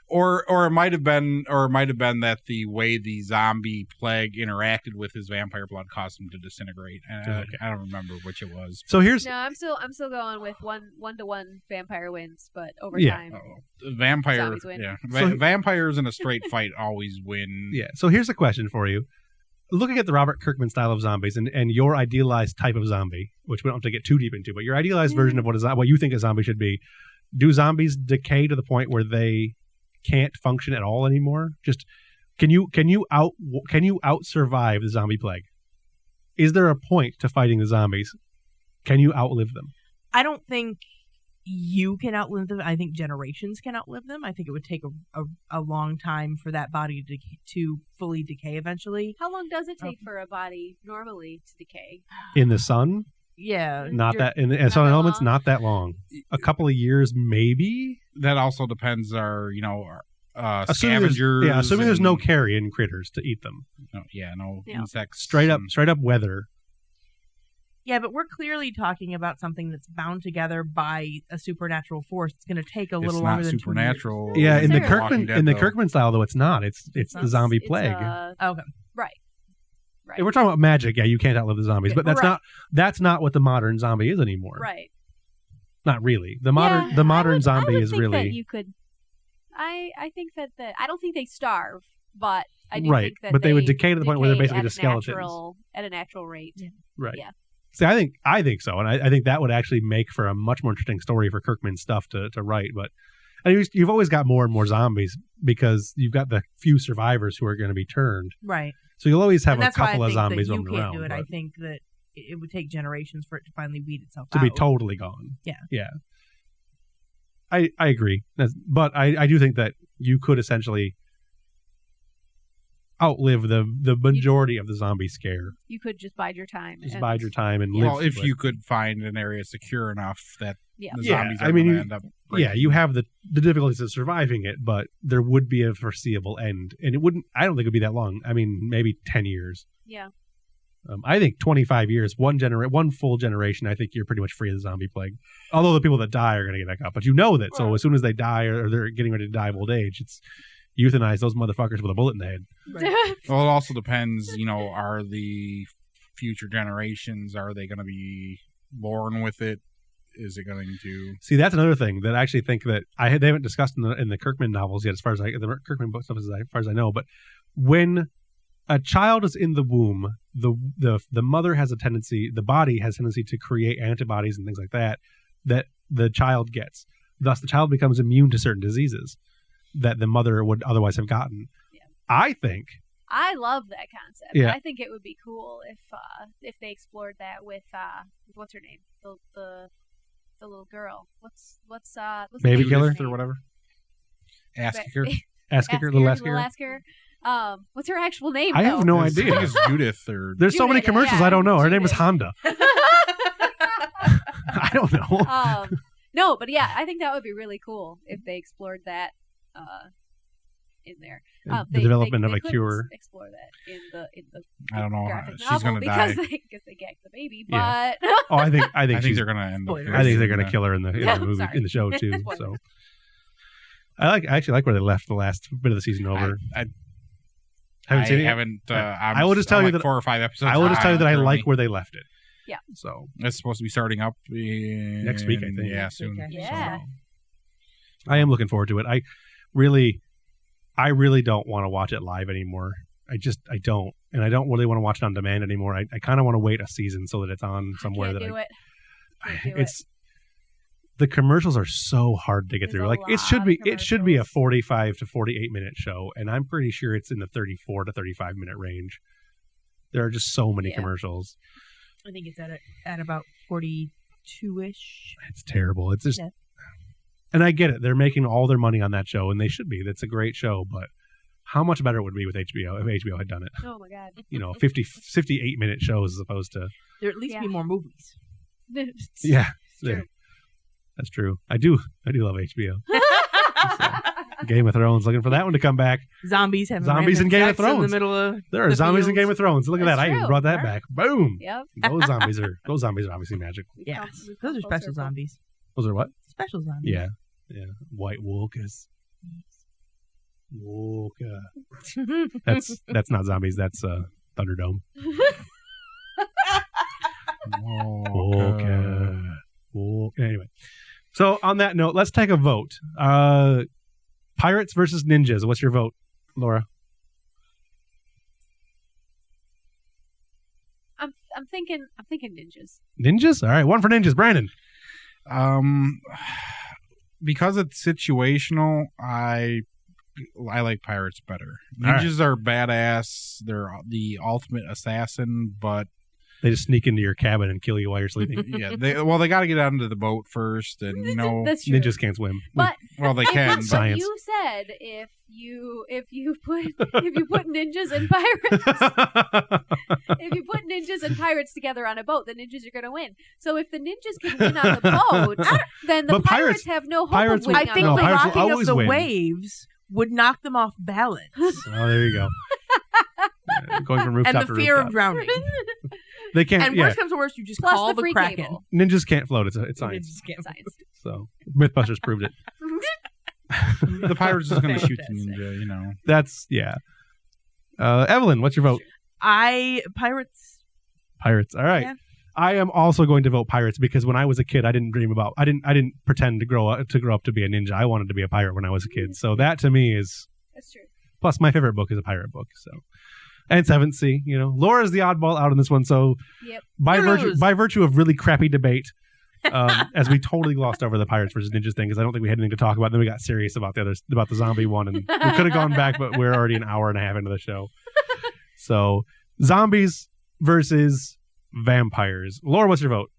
or it might have been that the way the zombie plague interacted with his vampire blood caused him to disintegrate. And I don't remember which it was. So here's I'm still going with one to one vampire wins, but over time. Vampire, win. yeah. So- Vampires in a straight fight always win. Yeah. So here's a question for you. Looking at the Robert Kirkman style of zombies and your idealized type of zombie, which we don't have to get too deep into, but your idealized version of what you think a zombie should be, do zombies decay to the point where they can't function at all anymore? Just can you out survive the zombie plague? Is there a point to fighting the zombies? Can you outlive them? I don't think you can outlive them. I think generations can outlive them. I think it would take a long time for that body to fully decay eventually. How long does it take for a body normally to decay? In the sun? Yeah. Not that in the sun elements, not that long. A couple of years, maybe. That also depends our Assuming scavengers. assuming there's no carrion critters to eat them. No insects. Straight up weather. Yeah, but we're clearly talking about something that's bound together by a supernatural force. It's going to take a little longer than supernatural. 2 years. Yeah, in the Kirkman style though, it's not. It's the zombie plague. Okay. Right. If we're talking about magic, yeah, you can't outlive the zombies, but that's not what the modern zombie is anymore. Right. Not really. The modern zombie is really. That you could. I think that I don't think they starve, but I do right. think that but they would decay to the point where they're basically just skeletons at a natural rate. Yeah. Right. Yeah. See, I think so, and I think that would actually make for a much more interesting story for Kirkman's stuff to write. But you've always got more and more zombies because you've got the few survivors who are going to be turned. Right. So you'll always have and a couple of zombies roaming around. Do it. I think that it would take generations for it to finally weed itself to out. be totally gone. Yeah. Yeah. I agree, but I do think that you could essentially outlive the majority of the zombie scare. You could just bide your time. Just bide your time and live. Well, if you could find an area secure enough that the zombies are I mean, going to end up breaking. Yeah, you have the difficulties of surviving it, but there would be a foreseeable end, and it wouldn't. I don't think it would be that long. I mean, maybe 10 years. Yeah. I think 25 years, one full generation. I think you're pretty much free of the zombie plague. Although the people that die are going to get back up, but you know that. So as soon as they die or they're getting ready to die of old age, it's euthanize those motherfuckers with a bullet in the head. Right. Well, it also depends. Are the future generations, are they going to be born with it? Is it going to see? That's another thing that I actually think that they haven't discussed in the Kirkman novels yet, as far as the Kirkman book stuff as far as I know. But when a child is in the womb, the mother has a tendency, the body has a tendency to create antibodies and things like that the child gets. Thus, the child becomes immune to certain diseases that the mother would otherwise have gotten. Yeah. I think. I love that concept. Yeah. I think it would be cool if they explored that with what's her name, the little girl. What's Baby Killer or whatever. Ass kicker. Ass kicker. Little ass kicker. What's her actual name? I have no idea. I think it's Jedff or. There's so many commercials. I don't know. Her name is Honda. I don't know. No, but yeah, I think that would be really cool if they explored that in there. The development of a cure. Explore that in the. I don't know. She's going to die because they gagged the baby. But yeah. I think they're going to end up. I think they're going to kill her in the movie in the show too. So I actually like where they left the last bit of the season over. Haven't seen it. I will just tell you that 4 or 5 episodes. I will just tell you that I like where they left it. Yeah. So it's supposed to be starting up next week, I think. Yeah, soon. Yeah. So, I am looking forward to it. I really don't want to watch it live anymore. I don't, and I don't really want to watch it on demand anymore. I kind of want to wait a season so that it's on somewhere Can't do it. The commercials are so hard to get through. Like it should be a 45 to 48 minute show, and I'm pretty sure it's in the 34 to 35 minute range. There are just so many commercials. I think it's at about 42-ish. It's terrible. It's just, and I get it. They're making all their money on that show, and they should be. That's a great show, but how much better it would be with HBO if HBO had done it. Oh my god! 58 minute shows as opposed to there at least be more movies. Yeah, that's true. I do love HBO. Game of Thrones, looking for that one to come back. Zombies in Game of Thrones. In the middle of there are zombies in Game of Thrones. Look at that! That's I even true. brought that back. Boom! Yep. Those zombies are obviously magical. Yes, those are special zombies. Those are what? Special zombies. Yeah. White Walkers. Walker. That's not zombies. That's Thunderdome. Walker. Anyway, so on that note, let's take a vote. Pirates versus ninjas. What's your vote, Laura? I'm thinking ninjas. Ninjas? All right, one for ninjas. Brandon. Because it's situational, I like pirates better. Ninjas are badass. They're the ultimate assassin, but They just sneak into your cabin and kill you while you're sleeping. Yeah, they got to get onto the boat first, and That's true. Ninjas can't swim. But they can. But Science. you said if you put ninjas and pirates if you put ninjas and pirates together on a boat, the ninjas are going to win. So if the ninjas can win on the boat, then the pirates have no hope of winning. I think the rocking of the waves would knock them off balance. Oh, there you go. Going from rooftop and the to fear rooftop. of drowning. They can't. And worst comes to worst, you just Plus call the free Kraken. cable. Ninjas can't float. It's science. Science. So MythBusters proved it. The pirate's just going to shoot the ninja, you know. That's Evelyn, what's your vote? Pirates. Pirates. All right. Yeah. I am also going to vote pirates because when I was a kid, I didn't pretend to grow up to be a ninja. I wanted to be a pirate when I was a kid. So that to me is That's true. Plus my favorite book is a pirate book. So and Seventh Sea, you know. Laura's the oddball out on this one. So yep. by virtue of really crappy debate, as we totally glossed over the pirates versus ninjas thing because I don't think we had anything to talk about. Then we got serious about the zombie one, and we could have gone back, but we're already an hour and a half into the show. So zombies versus vampires. Laura, what's your vote?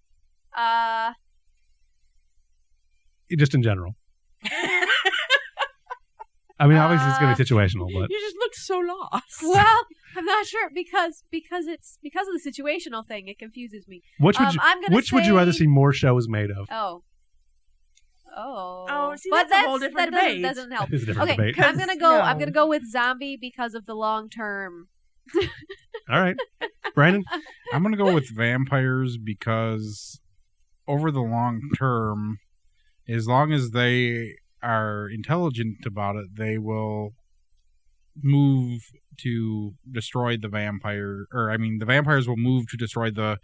Just in general. I mean, obviously it's going to be situational, but You just look so lost. Well, I'm not sure because of the situational thing. It confuses me. Which would you rather see more shows made of? Oh, see, but that's a whole different debate. Doesn't help. It is a different Okay, debate. I'm gonna go with zombie because of the long term. All right, Brandon. I'm going to go with vampires because over the long term, as long as they are intelligent about it, they will move to destroy the vampire. The vampires will move to destroy the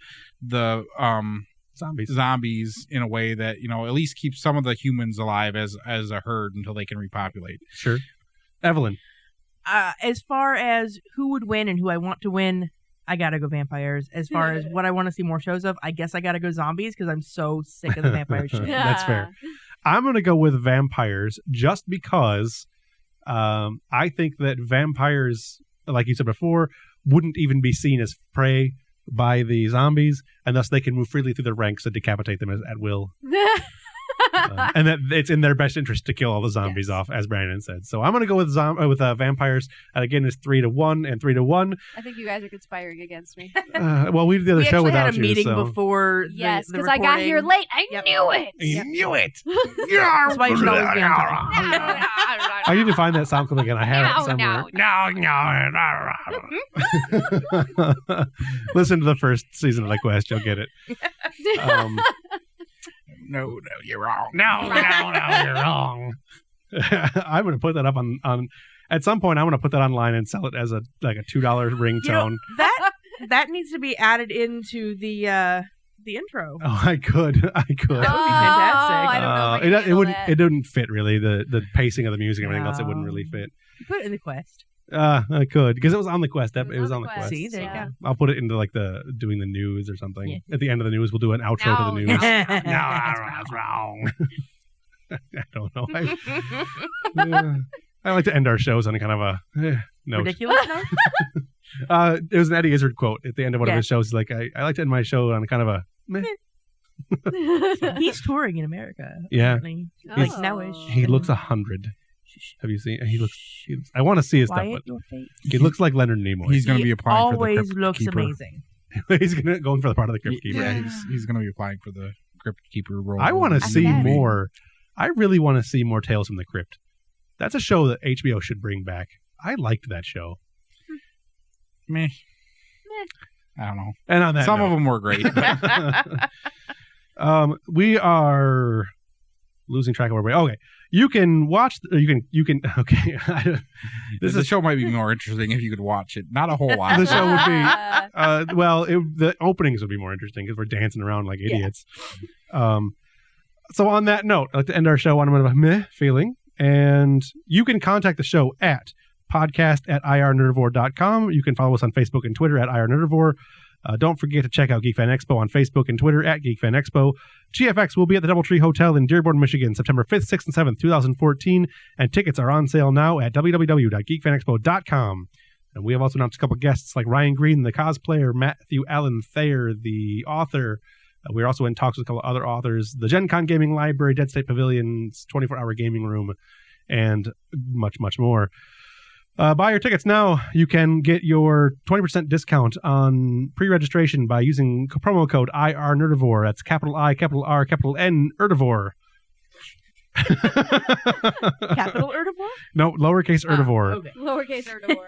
zombies in a way that, you know, at least keeps some of the humans alive as a herd until they can repopulate. Sure. Evelyn. As far as who would win and who I want to win, I gotta go vampires. As far as what I want to see more shows of, I guess I gotta go zombies because I'm so sick of the vampire shit. That's fair. I'm going to go with vampires just because I think that vampires, like you said before, wouldn't even be seen as prey by the zombies, and thus they can move freely through the ranks and decapitate them at will. And that it's in their best interest to kill all the zombies off, as Brandon said. So I'm going to go with vampires. And again, it's 3-1 and 3-1. I think you guys are conspiring against me. Well, we did the other show without you. We actually had a meeting so. before yes, the because I got here late. I knew it. You knew it. That's why you should always be on time. I need to find that sound clip again. I have it somewhere. No. Listen to the first season of The Quest. You'll get it. No, you're wrong. No, you're wrong. I'm going to put that up on at some point. I'm going to put that online and sell it as a $2 ringtone. That needs to be added into the intro. Oh, I could. That would be fantastic. I don't know. It wouldn't fit really. The pacing of the music and everything else. It wouldn't really fit. You put it in the Quest. I could because it was on the Quest. It was on the Quest. See, there you go. I'll put it into like doing the news or something. Yeah. At the end of the news, we'll do an outro to the news. No, that's wrong. I don't know. I like to end our shows on kind of a note. Ridiculous note? It was an Eddie Izzard quote at the end of one of his shows. He's like, I like to end my show on kind of a meh. He's touring in America. Yeah. Like nowish. He looks 100. Have you seen? He looks. I want to see his stuff, but he looks like Leonard Nimoy. He's going to be applying for the Crypt Always looks Keeper. amazing. He's going for the part of the Crypt Keeper. Yeah, he's going to be applying for the Crypt Keeper role. I want to see more. I really want to see more Tales from the Crypt. That's a show that HBO should bring back. I liked that show. Meh. I don't know. And on that some note, of them were great. We are losing track of where we. Okay, you can watch. You can. Okay, the show might be more interesting if you could watch it. Not a whole lot. The show would be. The openings would be more interesting because we're dancing around like idiots. So on that note, I'd like to end our show on a bit of a meh feeling, and you can contact the show at podcast@irnerdivore.com. You can follow us on Facebook and Twitter at irnerdivore. Don't forget to check out Geek Fan Expo on Facebook and Twitter at Geek Fan Expo. GFX will be at the Doubletree Hotel in Dearborn, Michigan, September 5th, 6th, and 7th, 2014, and tickets are on sale now at www.geekfanexpo.com. And we have also announced a couple guests like Ryan Green, the cosplayer, Matthew Allen Thayer, the author. We're also in talks with a couple other authors, the Gen Con Gaming Library, Dead State Pavilion's 24-hour gaming room, and much, much more. Buy your tickets now. You can get your 20% discount on pre-registration by using promo code IRNerdivore. That's capital I, capital R, capital N, Erdivore. Capital Erdivore? No, lowercase Erdivore. Okay. Lowercase Erdivore.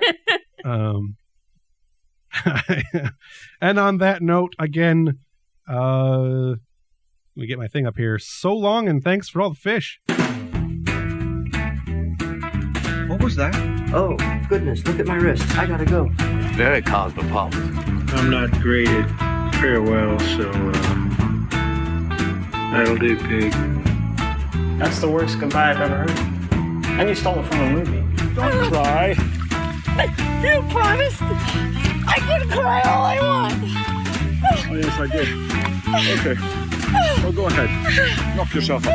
And on that note, again, let me get my thing up here. So long, and thanks for all the fish. What was that? Oh, goodness, look at my wrist. I gotta go. Very cosmopolitan. I'm not graded farewell, so that'll do, pig. That's the worst goodbye I've ever heard. And you stole it from a movie. Don't cry. You promised I can cry all I want. Oh, yes, I did. Okay. Well, go ahead. Knock yourself up.